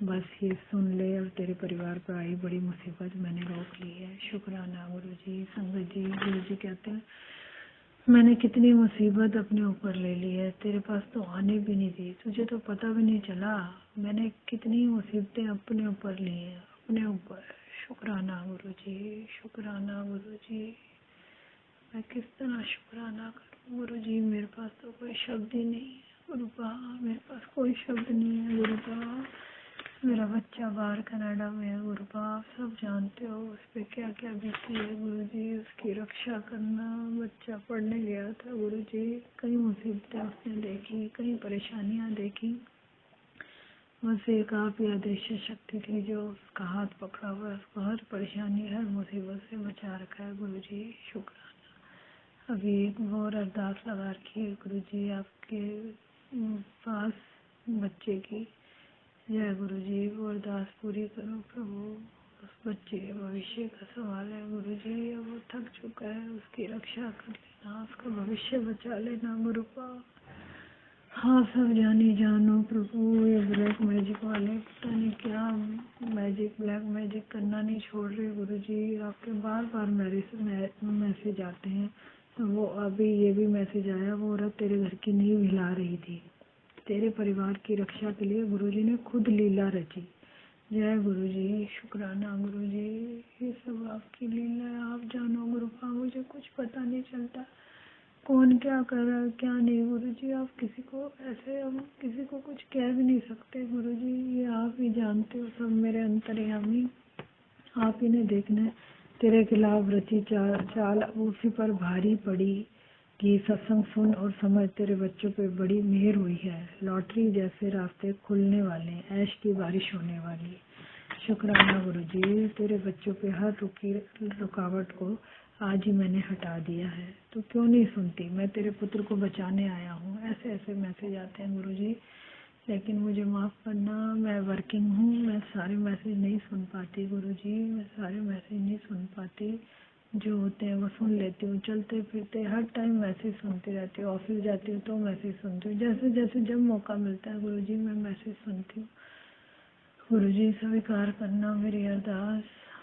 बस ये सुन ले, और तेरे परिवार पर आई बड़ी मुसीबत मैंने रोक ली है। शुक्राना गुरुजी। संगत जी, गुरुजी कहते हैं मैंने कितनी मुसीबत अपने ऊपर ले ली है, तेरे पास तो आने भी नहीं दी, तुझे तो पता भी नहीं चला मैंने कितनी मुसीबतें अपने ऊपर ली हैं, अपने ऊपर। शुक्राना गुरुजी, शुक्राना गुरुजी। मैं किस तरह शुक्राना करूं गुरुजी, मेरे पास तो कोई शब्द ही नहीं है गुरुपा, मेरे पास कोई शब्द नहीं है गुरुपा। मेरा बच्चा बाहर कनाडा में है गुरुपा, आप सब जानते हो उस पर क्या क्या बीती है गुरुजी। उसकी रक्षा करना, बच्चा पढ़ने गया था गुरुजी, कई मुसीबतें उसने देखी, कई परेशानियां देखी। बस एक आप ही आदेश शक्ति थी जो उसका हाथ पकड़ा हुआ है, उसको हर परेशानी, हर मुसीबत से बचा रखा है गुरुजी। शुक्राना। अभी एक और अरदास लगा रखी है गुरुजी आपके पास बच्चे की। जय गुरुजी, वो अरदास पूरी करो प्रभु। उस बच्चे के भविष्य का सवाल है गुरुजी, वो थक चुका है, उसकी रक्षा कर लेना, उसका भविष्य बचा लेना गुरुपा। हाँ, सब जानी जानो प्रभु। ये ब्लैक मैजिक वाले पता नहीं क्या मैजिक, ब्लैक मैजिक करना नहीं छोड़ रहे गुरुजी। आपके बार बार मैसेज आते हैं। तो वो अभी ये भी मैसेज आया, वो औरत तेरे घर की नींव हिला रही थी, तेरे परिवार की रक्षा के लिए गुरुजी ने खुद लीला रची। जय गुरुजी, शुक्राना गुरुजी। ये सब आपकी लीला है, आप जानो गुरुपा, मुझे कुछ पता नहीं चलता कौन क्या कर रहा है क्या नहीं गुरुजी। आप किसी को ऐसे, हम किसी को कुछ कह भी नहीं सकते गुरुजी, ये आप ही जानते हो सब मेरे अंतर्यामी, आप ही ने देखना है। तेरे खिलाफ रची चाल उसी पर भारी पड़ी कि सत्संग सुन और समझ, तेरे बच्चों पे बड़ी मेहर हुई है। लॉटरी जैसे रास्ते खुलने वाले, ऐश की बारिश होने वाली। शुक्राना गुरुजी, तेरे बच्चों पे हर रुकावट को आज ही मैंने हटा दिया है। तो क्यों नहीं सुनती, मैं तेरे पुत्र को बचाने आया हूँ। ऐसे ऐसे मैसेज आते हैं गुरुजी, लेकिन मुझे माफ़ करना, मैं वर्किंग हूँ, मैं सारे मैसेज नहीं सुन पाती गुरुजी, मैं सारे मैसेज नहीं सुन पाती। जो होते हैं वो सुन लेती हूँ, चलते फिरते हर टाइम मैसेज सुनती रहती हूँ, ऑफिस जाती हूँ तो मैसेज सुनती हूँ, जैसे जैसे जब मौका मिलता है गुरुजी मैं मैसेज सुनती हूँ। गुरुजी स्वीकार करना मेरी अरदास,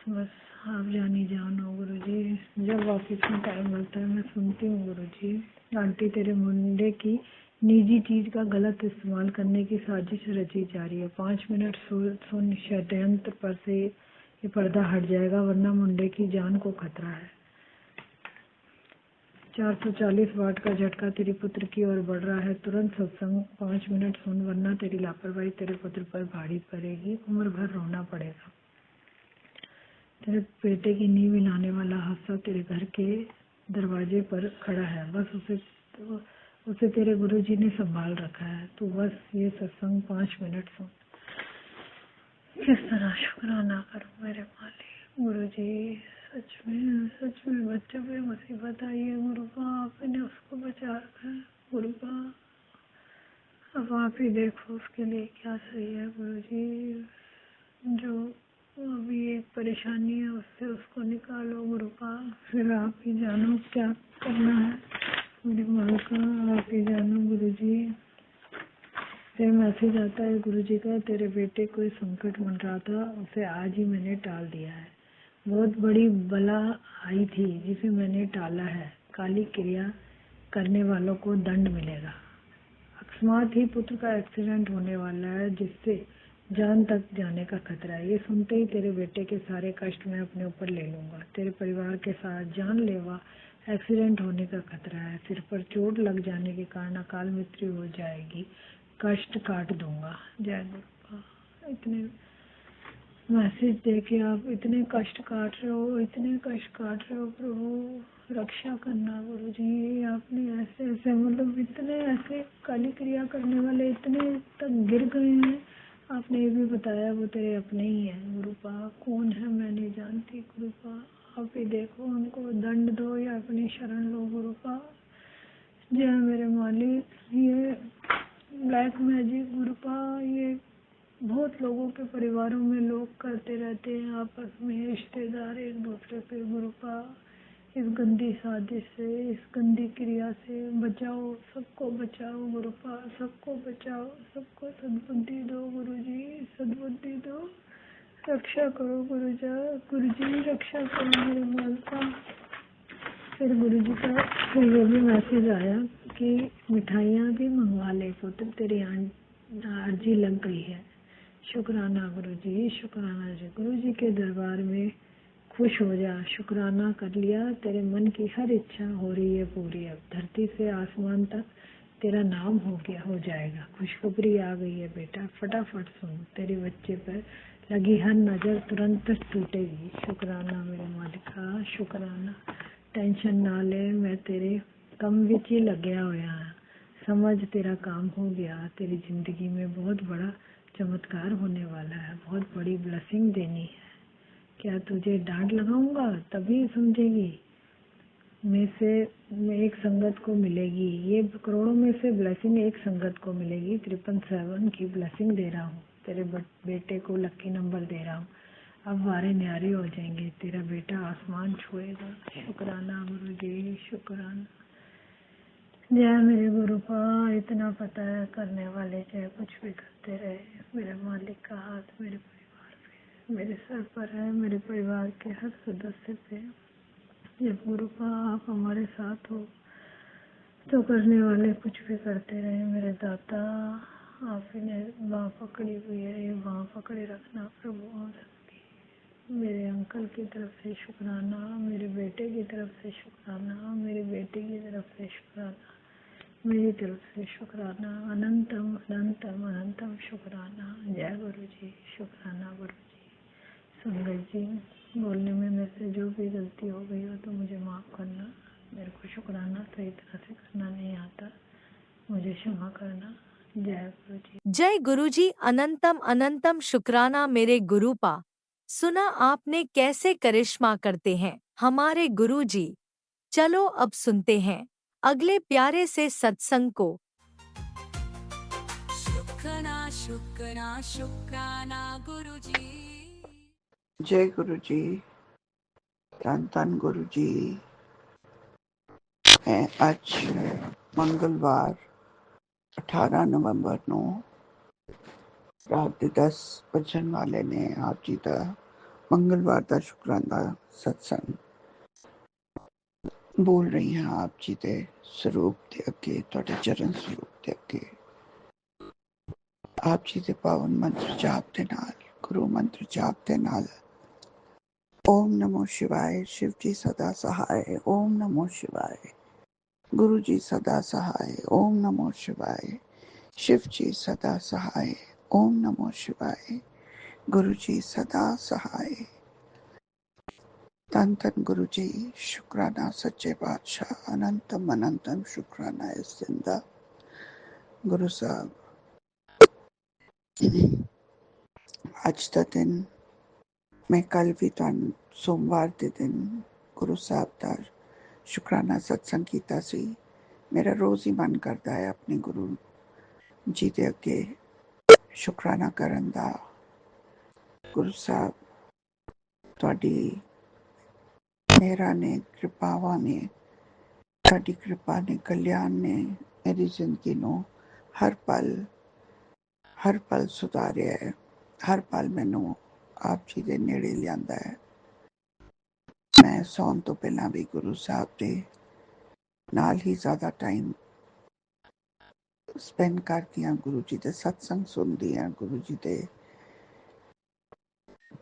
बस आप जानी जानो गुरुजी। जब ऑफिस में टाइम मिलता है मैं सुनती हूँ गुरुजी। आंटी, तेरे मुंडे की निजी चीज का गलत इस्तेमाल करने की साजिश रची जा रही है। 5 मिनट सुन, षड्यंत्र पर से ये पर्दा हट जाएगा, वरना मुंडे की जान को खतरा है। 440 वाट का झटका तेरी पुत्र की ओर बढ़ रहा है। तुरंत सत्संग 5 मिनट सुन, वरना तेरी लापरवाही तेरे पुत्र पर भारी पड़ेगी, उम्र भर रोना पड़ेगा। तेरे बेटे की नींव हिलाने वाला हादसा तेरे घर के दरवाजे पर खड़ा है, बस उसे तेरे गुरुजी ने संभाल रखा है। तो बस ये सत्संग 5 मिनट सुन। किस तरह शुक्राना करूं मेरे मालिक गुरुजी। सच में बच्चों पे मुसीबत आई है गुरुपा, आपने उसको बचा रखा है गुरुपा। अब आप ही देखो उसके लिए क्या सही है गुरुजी। जो अभी एक परेशानी है उससे उसको निकालो गुरुपा, फिर आप ही जानो क्या करना है मेरी माँ का, आप ही जानो गुरुजी। फिर मैसेज आता है गुरुजी का, तेरे बेटे कोई संकट बन रहा था, उसे आज ही मैंने टाल दिया है। बहुत बड़ी बला आई थी जिसे मैंने टाला है। काली क्रिया करने वालों को दंड मिलेगा। अकस्मात ही पुत्र का एक्सीडेंट होने वाला है, जिससे जान तक जाने का खतरा है। ये सुनते ही तेरे बेटे के सारे कष्ट मैं अपने ऊपर ले लूंगा। तेरे परिवार के साथ जानलेवा एक्सीडेंट होने का खतरा है, सिर पर चोट लग जाने के कारण अकाल मृत्यु हो जाएगी, कष्ट काट दूंगा। जय गुरुपा। इतने मैसेज देके आप इतने कष्ट काट रहे हो, इतने कष्ट काट रहे हो प्रभु, रक्षा करना गुरु जी। आपने ऐसे ऐसे मतलब इतने ऐसे काली क्रिया करने वाले इतने तक गिर गए हैं। आपने ये भी बताया वो तेरे अपने ही हैं गुरुपा, कौन है मैं नहीं जानती गुरुपा, आप ही देखो उनको दंड दो या अपनी शरण लो गुरुपा। जय मेरे मालिक। ये ब्लैक मैजिक गुरुपा, ये बहुत लोगों के परिवारों में लोग करते रहते हैं, आपस में रिश्तेदार एक दूसरे पे गुरुपा। इस गंदी साजिश से, इस गंदी क्रिया से बचाओ, सबको बचाओ गुरुपा, सबको बचाओ, सबको सद्बुद्धि दो गुरुजी, सद्बुद्धि दो, रक्षा करो गुरुजी रक्षा करो मेरे माल का। फिर गुरुजी का फिर ये भी मैसेज आया कि मिठाइयाँ भी मंगवा ले पुत्र, तेरी अर्जी लग गई है। शुक्राना गुरुजी, शुक्राना जी। गुरुजी के दरबार में खुश हो जा, शुक्राना कर लिया, तेरे मन की हर इच्छा हो रही है पूरी। अब धरती से आसमान तक तेरा नाम हो जाएगा। खुशखबरी आ गई है बेटा, फटाफट सुन, तेरे बच्चे पर लगी हर नजर तुरंत टूटेगी। शुक्राना मेरे मालिका, शुक्राना। टेंशन ना ले, मैं तेरे कम विच ही लग्या होया हाँ। समझ तेरा काम हो गया, तेरी जिंदगी में बहुत बड़ा चमत्कार होने वाला है, बहुत बड़ी ब्लेसिंग देनी है। क्या तुझे डांट लगाऊंगा तभी समझेगी? में एक संगत को मिलेगी, ये करोड़ों में से ब्लेसिंग एक संगत को मिलेगी। 777 की ब्लेसिंग दे रहा हूँ, तेरे बेटे को लकी नंबर दे रहा हूँ। अब वारे न्यारे हो जाएंगे, तेरा बेटा आसमान छुएगा। शुक्राना गुरु जी, शुक्राना। जय मेरे गुरुपा। इतना पता है करने वाले चाहे कुछ भी करते रहे, मेरे मालिक का हाथ मेरे परिवार पे, मेरे सर पर है, मेरे परिवार के हर सदस्य पे। जब गुरुपा आप हमारे साथ हो तो करने वाले कुछ भी करते रहे मेरे दाता। आप ही ने बाँह पकड़ी हुई है, ये बाँह पकड़े रखना प्रभु आप सबकी। मेरे अंकल की तरफ से शुक्राना, मेरे बेटे की तरफ से शुक्राना, मेरी बेटी की तरफ से शुक्राना, मेरी तरफ से शुक्राना। अनंतम अनंतम अनंतम शुक्राना। जय गुरु जी, शुक्राना गुरु जी। संगत जी, बोलने में मेरे से जो भी गलती हो गई हो तो मुझे माफ़ करना। मेरे को शुक्राना सही तरह से करना नहीं आता, मुझे क्षमा करना। जय गुरु जी। जय गुरुजी। अनंतम अनंतम शुक्राना मेरे गुरुपा। सुना आपने कैसे करिश्मा करते हैं हमारे गुरुजी। चलो अब सुनते हैं अगले प्यारे से सत्संग को। शुक्राना गुरुजी। जय गुरु जी, धन धन गुरु जी। आज मंगलवार 18 नवंबर ਨੂੰ ਰਾਤ ਦੇ 10 ਵਜਣ ਵਾਲੇ ਨੇ ਆਪ ਜੀ ਦਾ ਮੰਗਲਵਾਰ ਦਾ ਸ਼ੁਕਰਾਨਾ ਸਤਸੰਗ ਬੋਲ ਰਹੀ ਹਾਂ ਆਪ ਜੀ ਦੇ ਸਰੂਪ ਦੇ ਅੱਗੇ, ਤੁਹਾਡੇ ਚਰਨ ਸਰੂਪ ਦੇ ਅੱਗੇ। ਆਪ ਜੀ ਦੇ ਪਾਵਨ ਮੰਤਰ ਜਾਪ ਦੇ ਨਾਲ, ਗੁਰੂ ਮੰਤਰ ਜਾਪ ਦੇ ਨਾਲ ओम नमो शिवाय, शिव जी सदा सहाय। ओम नमो शिवाय, गुरु जी सदा सहाय। ओम नमो शिवाय, शिव जी सदा सहाय। ओम नमो शिवाय, गुरु जी सदा सहाय। धन धन गुरु जी, शुक्राना सच्चे बादशाह, अनंतम अनंतम शुक्राना इस जिंदा गुरु साहब। आज का दिन मैं कल भी सोमवार के दिन गुरु साहब का शुक्राना सत्संग कीता सी। मेरा रोज ही मन करता है अपने गुरु जी के अगे शुक्राना करन दा। गुरु साहब तुहाडी मेहरा ने, कृपावां ने, तुहाडी कृपा ने, कल्याण ने मेरी जिंदगी नूं हर पल सुधारिया है। हर पल मैनू आप जी दे नेड़े लियांदा है। मैं सौन तो पहला भी गुरु साहब दे नाल ही ज्यादा टाइम स्पेंड करती हाँ, गुरु जी दे सत्संग सुनती हाँ। गुरु जी दे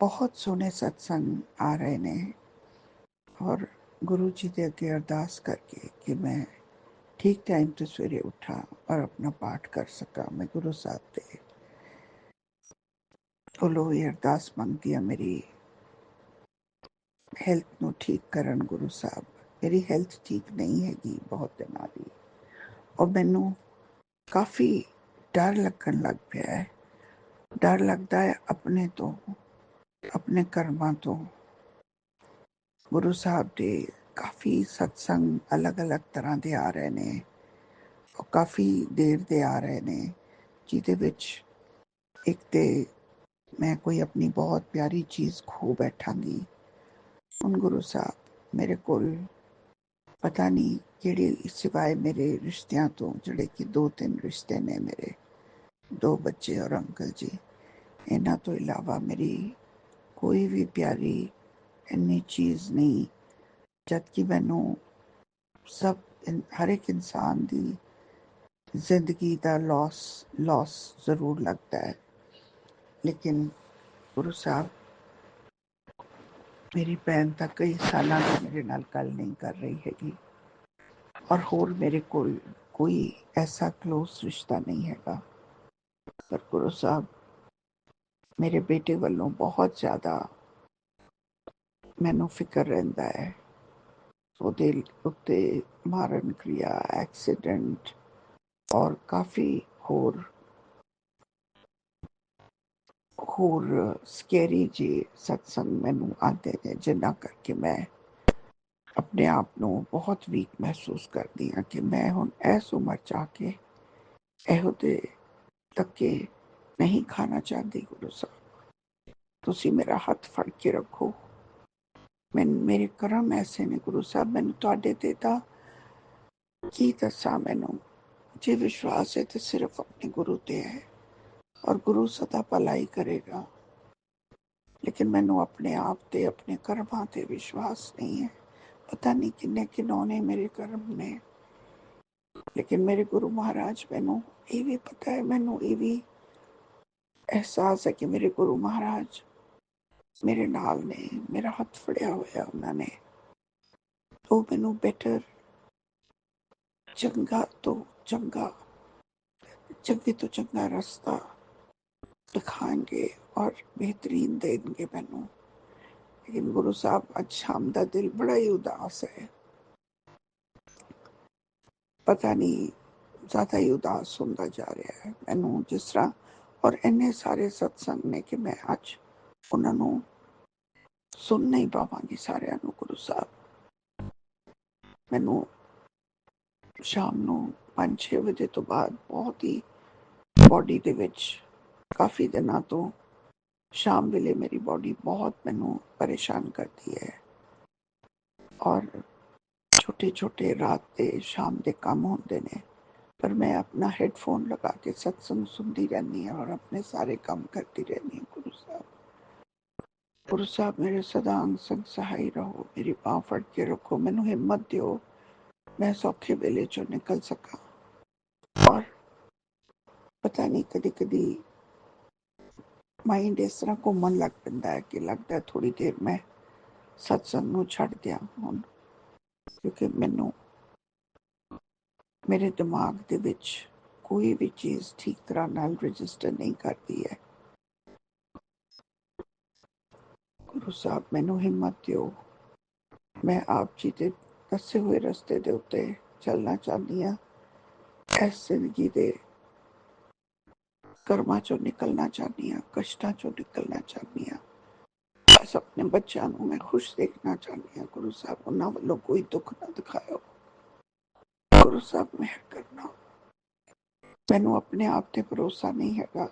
बहुत सोहने सत्संग आ रहे ने और गुरु जी दे अगे अरदास करके कि मैं ठीक टाइम ते सवेरे उठा और अपना पाठ कर सका। मैं गुरु साहब दे कोलों ये अरदास मंगदी आ, मेरी हेल्थ नूं ठीक करन गुरु साहब। मेरी हेल्थ ठीक नहीं हैगी बहुत दिनां दी, और मैनू काफ़ी डर लगन लग पिया है। डर लगदा है अपने तो, अपने कर्मां तो। गुरु साहब दे काफ़ी सत्संग अलग अलग तरह दे आ रहे ने, और काफ़ी देर दे आ रहे ने, जिहदे विच एक ते मैं कोई अपनी बहुत प्यारी चीज़ खो बैठांगी। हुण गुरु साहब मेरे कोल पता नहीं किहड़ी, सिवाय मेरे रिश्तियां तो, जिहड़े कि 2-3 रिश्ते ने मेरे, 2 बच्चे और अंकल जी, इन्हां तो इलावा मेरी कोई भी प्यारी इन्नी चीज़ नहीं। जबकि मैनू सब हर एक इंसान दी जिंदगी दा लॉस जरूर लगता है, लेकिन गुरु साहब मेरी भैन तां कई सालां तो मेरे नाल गल नहीं कर रही हैगी, और होर मेरे कोल कोई ऐसा क्लोज रिश्ता नहीं हैगा। पर गुरु साहब मेरे बेटे वालों बहुत ज़्यादा मैनू फिक्र रहिंदा है। ਉਹਦੇ ਉੱਤੇ ਮਾਰਨ क्रिया, एक्सीडेंट और काफ़ी होर ਸਕੈਰੀ जे सत्संग मैनू आते ने, जिन्ना करके मैं अपने आप ਨੂੰ बहुत वीक महसूस करती हाँ कि मैं हुण इस उम्र च आके ਇਹੋ ਜਿਹੇ ਧੱਕੇ नहीं खाना चाहती। गुरु साहब तुसी मेरा हथ फड़ के रखो। मेरे करम ऐसे ने गुरु साहब, मैनू तुहाडे ते तां की दसां। मैनू जे विश्वास है तो सिर्फ अपने गुरु ते है, और गुरु सदा भला ही करेगा। लेकिन मैनू अपने आप ते, अपने कर्मां ते विश्वास नहीं है। पता नहीं किन्ने किन्होंने मेरे कर्म ने, लेकिन मेरे गुरु महाराज, मैनू ये भी पता है, मैनू ये भी एहसास है कि मेरे गुरु महाराज मेरे नाल ने, मेरा हथ फड़िया होया उन्होंने। तो मैनू बेटर, चंगा तो चंगा, चंगे तो चंगा रास्ता दिखाएंगे और बेहतरीन देंगे मैनू। लेकिन गुरु साहब आज शाम का दिल बड़ा ही उदास है, पता नहीं ज्यादा ही उदास होता जा रहा है मैनू जिस तरह। और इन्ने सारे सत्संग ने कि मैं अज उन्होंने सुन नहीं पावांगी सारिਆਂ ਨੂੰ। गुरु साहब मैनू शाम ਨੂੰ 5-6 ਵਜੇ ਤੋਂ ਬਾਅਦ बहुत ही बॉडी ਦੇ ਵਿੱਚ काफ़ी दिनों तो शाम वेले मेरी बॉडी बहुत मैनू परेशान करती है, और छोटे छोटे रात के शाम के काम होंदे ने, पर मैं अपना हेडफोन लगा के सत्संग सुनती रहनी है और अपने सारे काम करती रहनी है। गुरु साहब मेरे सदा अंग संग सहाय रहो, मेरी बाँह फड़ के रखो, मैनू हिम्मत दो, मैं सौखे वेले चो निकल सका। और पता नहीं कदी कदी माइंड इस तरह घूमन लग पैंदा है कि लगता है थोड़ी देर मैं सत्संग नू छड़ दियां हुण, क्योंकि मैनू मेरे दिमाग दे विच कोई भी चीज़ ठीक तरह नाल रजिस्टर नहीं करती है। गुरु साहब मैनू हिम्मत दो, मैं आप जी दे दसे हुए रस्ते दे उत्ते चलना चाहती हाँ। इस जिंदगी दे कर्मां चो निकलना चाहती हाँ, कष्टां चो निकलना चाहती हाँ। बस अपने बच्चों को मैं खुश देखना चाहती हाँ। गुरु साहब उन्होंने वालों कोई दुख ना दिखाओ। गुरु साहब मेहर करना, मैनू अपने आप ते भरोसा नहीं हैगा,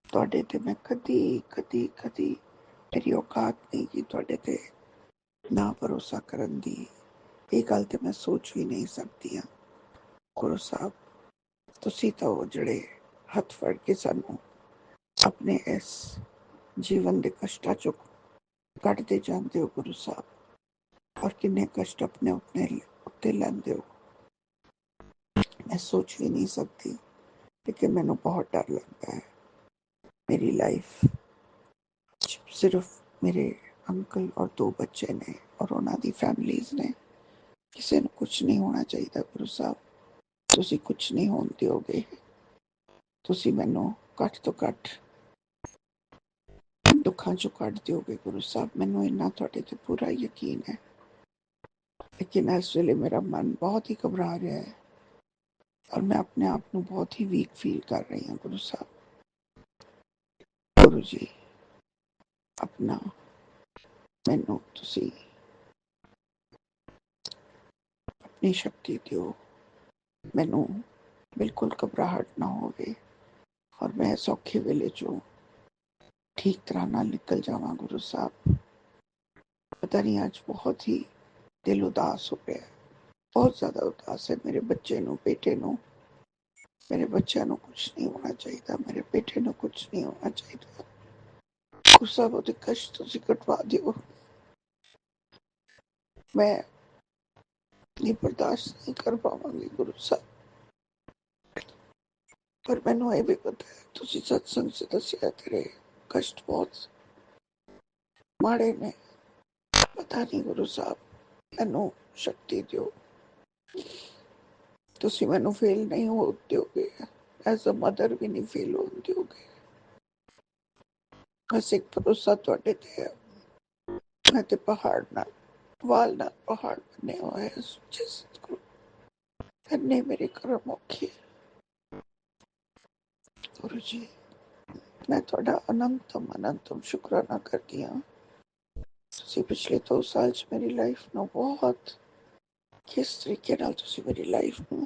तुहाडे ते मैं कदी कदी कदी मेरी औकात नहीं कि तुहाडे ते ना भरोसा करन दी। ये गल ते मैं सोच भी नहीं सकती हाँ। गुरु साहब तुसी तो जड़े हथ फड़ के सानू अपने इस जीवन के कष्टां चो कटते जाते हो गुरु साहब, और किन्ने कष्ट अपने अपने उत्ते लैंदे हो, मैं सोच भी नहीं सकती। लेकिन मैनू बहुत डर लगता है मेरी लाइफ सिर्फ मेरे अंकल और 2 बच्चे ने और ਉਹਨਾਂ ਦੀ ਫੈਮਿਲੀਜ਼ ਨੇ ਕਿਸੇ ਨੂੰ ਕੁਝ ਨਹੀਂ ਹੋਣਾ ਚਾਹੀਦਾ ਗੁਰੂ ਸਾਹਿਬ। ਤੁਸੀਂ ਕੁਝ ਨਹੀਂ ਹੋਣ ਦਿਓਗੇ। ਤੁਸੀਂ ਮੈਨੂੰ ਘੱਟ ਤੋਂ ਘੱਟ ਦੁੱਖਾਂ ਚੋਂ ਕੱਢ ਦਿਓਗੇ ਗੁਰੂ ਸਾਹਿਬ। ਮੈਨੂੰ ਇੰਨਾ ਤੁਹਾਡੇ ਤੇ ਪੂਰਾ ਯਕੀਨ ਹੈ। ਲੇਕਿਨ ਇਸ ਵੇਲੇ ਮੇਰਾ ਮਨ ਬਹੁਤ ਹੀ ਘਬਰਾ ਰਿਹਾ ਹੈ ਔਰ ਮੈਂ ਆਪਣੇ ਆਪ ਨੂੰ ਬਹੁਤ ਹੀ ਵੀਕ ਫੀਲ ਕਰ ਰਹੀ ਹਾਂ ਗੁਰੂ ਸਾਹਿਬ। ਗੁਰੂ ਜੀ ਆਪਣਾ ਮੈਨੂੰ ਤੁਸੀਂ ਆਪਣੀ ਸ਼ਕਤੀ ਦਿਓ। ਮੈਨੂੰ ਬਿਲਕੁਲ ਘਬਰਾਹਟ ਨਾ ਹੋਵੇ ਔਰ ਮੈਂ ਸੌਖੇ ਵੇਲੇ ਚੋਂ ਠੀਕ ਤਰ੍ਹਾਂ ਨਾਲ ਨਿਕਲ ਜਾਵਾਂ ਗੁਰੂ ਸਾਹਿਬ। ਪਤਾ ਨਹੀਂ ਅੱਜ ਬਹੁਤ ਹੀ ਦਿਲ ਉਦਾਸ ਹੋ ਰਿਹਾ ਹੈ, ਬਹੁਤ ਜ਼ਿਆਦਾ ਉਦਾਸ ਹੈ। ਮੇਰੇ ਬੱਚੇ ਨੂੰ, ਬੇਟੇ ਨੂੰ, ਮੇਰੇ ਬੱਚਿਆਂ ਨੂੰ ਕੁਝ ਨਹੀਂ ਹੋਣਾ ਚਾਹੀਦਾ। ਮੇਰੇ ਬੇਟੇ ਨੂੰ ਕੁਝ ਨਹੀਂ ਹੋਣਾ ਚਾਹੀਦਾ। ਗੁਰੂ ਸਾਹਿਬ ਉਹਦੇ ਕਸ਼ਟ ਤੁਸੀਂ ਕਟਵਾ ਦਿਓ। ਮੈਂ ਇਹ ਬਰਦਾਸ਼ਤ ਨਹੀਂ ਕਰ ਪਾਵਾਂਗੀ ਗੁਰੂ ਸਾਹਿਬ। ਪਰ ਮੈਨੂੰ ਇਹ ਵੀ ਪਤਾ ਹੈ ਤੁਸੀਂ ਸਤਸੰਗ 'ਚ ਦੱਸਿਆ ਤੇਰੇ ਕਸ਼ਟ ਬਹੁਤ ਮਾੜੇ ਨੇ। ਪਤਾ ਨਹੀਂ ਗੁਰੂ ਸਾਹਿਬ, ਮੈਨੂੰ ਸ਼ਕਤੀ ਦਿਓ। ਤੁਸੀਂ ਮੈਨੂੰ ਫੇਲ ਨਹੀਂ ਹੋਣ ਦਿਓਗੇ, ਐਜ਼ ਅ ਮਦਰ ਵੀ ਨਹੀਂ ਫੇਲ ਹੋਣ ਦਿਓਗੇ। ਬਸ ਇੱਕ ਭਰੋਸਾ ਤੁਹਾਡੇ ਤੇ ਹੈ। ਮੈਂ ਤੇ ਪਹਾੜ ਨਾਲ ਵਾਲ ਨਾਲ ਪਹਾੜ ਬਣੇ ਹੋਏ ਜਿਸ ਕਰਨੇ ਮੇਰੇ ਕਰਮ ਔਖੇ। ਗੁਰੂ ਜੀ ਮੈਂ ਤੁਹਾਡਾ ਅਨੰਤਮ ਸ਼ੁਕਰਾਨਾ ਕਰਦੀ ਹਾਂ। ਤੁਸੀਂ ਪਿਛਲੇ 2 ਸਾਲ 'ਚ ਮੇਰੀ ਲਾਈਫ ਨੂੰ ਬਹੁਤ ਕਿਸ ਤਰੀਕੇ ਨਾਲ ਤੁਸੀਂ ਮੇਰੀ ਲਾਈਫ ਨੂੰ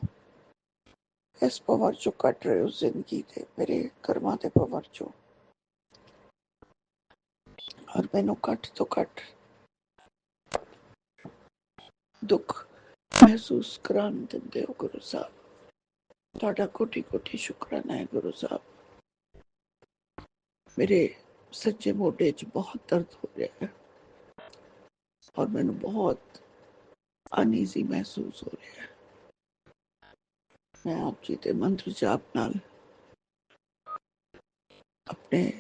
ਇਸ ਪਵਰ ਚੋਂ ਕੱਢ ਰਹੇ ਹੋ, ਜ਼ਿੰਦਗੀ ਦੇ ਮੇਰੇ ਕਰਮਾਂ ਦੇ ਪਵਰ ਚੋਂ। ਔਰ ਮੈਨੂੰ ਘੱਟ ਤੋਂ ਘੱਟ ਦੁੱਖ ਮਹਿਸੂਸ ਕਰਾਉਣ ਦਿੰਦੇ ਹੋ ਗੁਰੂ ਸਾਹਿਬ। ਤੁਹਾਡਾ ਕੋਟੀ ਕੋਟੀ ਸ਼ੁਕਰਾਨਾ ਹੈ ਗੁਰੂ ਸਾਹਿਬ। ਮੇਰੇ ਸੱਜੇ ਮੋਢੇ 'ਚ ਬਹੁਤ ਦਰਦ ਹੋ ਰਿਹਾ ਹੈ ਔਰ ਮੈਨੂੰ ਬਹੁਤ ਅਨਈਜ਼ੀ ਮਹਿਸੂਸ ਹੋ ਰਿਹਾ ਹੈ। ਮੈਂ ਆਪ ਜੀ ਦੇ ਮੰਤਰ ਜਾਪ ਨਾਲ ਆਪਣੇ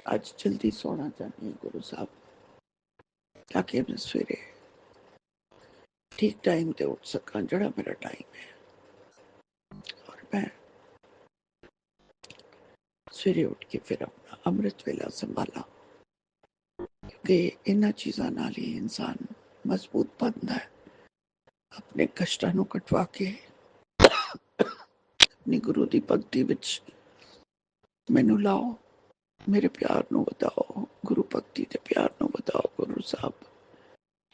ਅੱਜ ਜਲਦੀ ਸੋਣਾ ਚਾਹੁੰਦੀ ਹਾਂ ਗੁਰੂ ਸਾਹਿਬ, ਤਾਂ ਕਿ ਮੈਂ ਸਵੇਰੇ ਠੀਕ ਟਾਈਮ ਤੇ ਉੱਠ ਸਕਾਂ, ਜਿਹੜਾ ਮੇਰਾ ਟਾਈਮ ਹੈ। ਔਰ ਮੈਂ ਸਵੇਰੇ ਉੱਠ ਕੇ ਫਿਰ ਆਪਣਾ ਅੰਮ੍ਰਿਤ ਵੇਲਾ ਸੰਭਾਲਾਂ, ਕਿਉਂਕਿ ਇਹਨਾਂ ਚੀਜ਼ਾਂ ਨਾਲ ਹੀ ਇਨਸਾਨ ਮਜ਼ਬੂਤ ਬਣਦਾ ਹੈ। ਆਪਣੇ ਕਸ਼ਟਾਂ ਨੂੰ ਕਟਵਾ ਕੇ ਆਪਣੀ ਗੁਰੂ ਦੀ ਭਗਤੀ ਵਿੱਚ ਮੈਨੂੰ ਲਾਓ, ਮੇਰੇ ਪਿਆਰ ਨੂੰ ਵਧਾਓ, ਗੁਰੂ ਭਗਤੀ ਦੇ ਪਿਆਰ ਨੂੰ ਵਧਾਓ ਗੁਰੂ ਸਾਹਿਬ।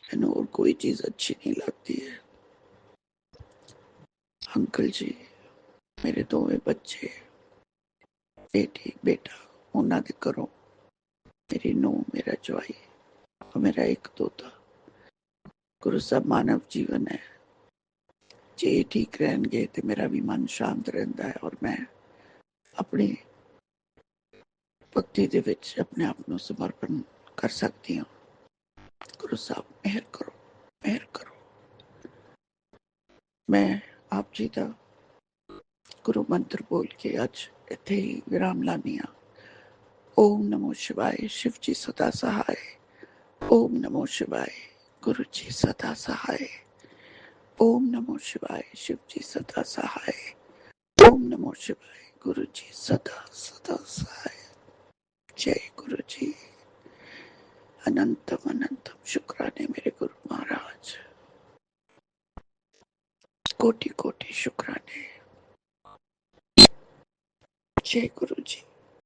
ਮੈਨੂੰ ਹੋਰ ਕੋਈ ਚੀਜ਼ ਅੱਛੀ ਨਹੀਂ ਲੱਗਦੀ ਹੈ। ਅੰਕਲ ਜੀ, ਮੇਰੇ 2 ਬੱਚੇ, ਬੇਟੀ ਬੇਟਾ, ਉਹਨਾਂ ਦੇ ਘਰੋਂ ਮੇਰੀ ਨੂੰਹ, ਮੇਰਾ ਜਵਾਈ, ਮੇਰਾ ਇੱਕ ਦੋਤਾ। ਗੁਰੂ ਸਾਹਿਬ ਮਾਨਵ ਜੀਵਨ ਹੈ, ਜੇ ਇਹ ਠੀਕ ਰਹਿਣਗੇ ਤੇ ਮੇਰਾ ਵੀ ਮਨ ਸ਼ਾਂਤ ਰਹਿੰਦਾ ਹੈ ਔਰ ਮੈਂ ਆਪਣੀ ਭਗਤੀ ਦੇ ਵਿੱਚ ਆਪਣੇ ਆਪ ਨੂੰ ਸਮਰਪਣ ਕਰ ਸਕਦੀ ਹਾਂ। ਗੁਰੂ ਸਾਹਿਬ ਮਿਹਰ ਕਰੋ, ਮਿਹਰ ਕਰੋ। ਮੈਂ ਆਪ ਜੀ ਦਾ ਗੁਰੂ ਮੰਤਰ ਬੋਲ ਕੇ ਅੱਜ ਇੱਥੇ ਹੀ ਵਿਰਾਮ ਲਾਨੀ ਹਾਂ। ਓਮ ਨਮੋ ਸ਼ਿਵਾਏ, शिव जी सदा सहाय। ओम नमो शिवाय, गुरु जी सदा सहाय। ओम नमो शिवाय, शिव जी सदा सहाय। ओम नमो शिवाय, गुरु जी सदा सदा सहाय। जय गुरु जी। अनंतम अनंतम शुक्राने मेरे गुरु महाराज, कोटि कोटि शुक्राने। जय गुरु जी।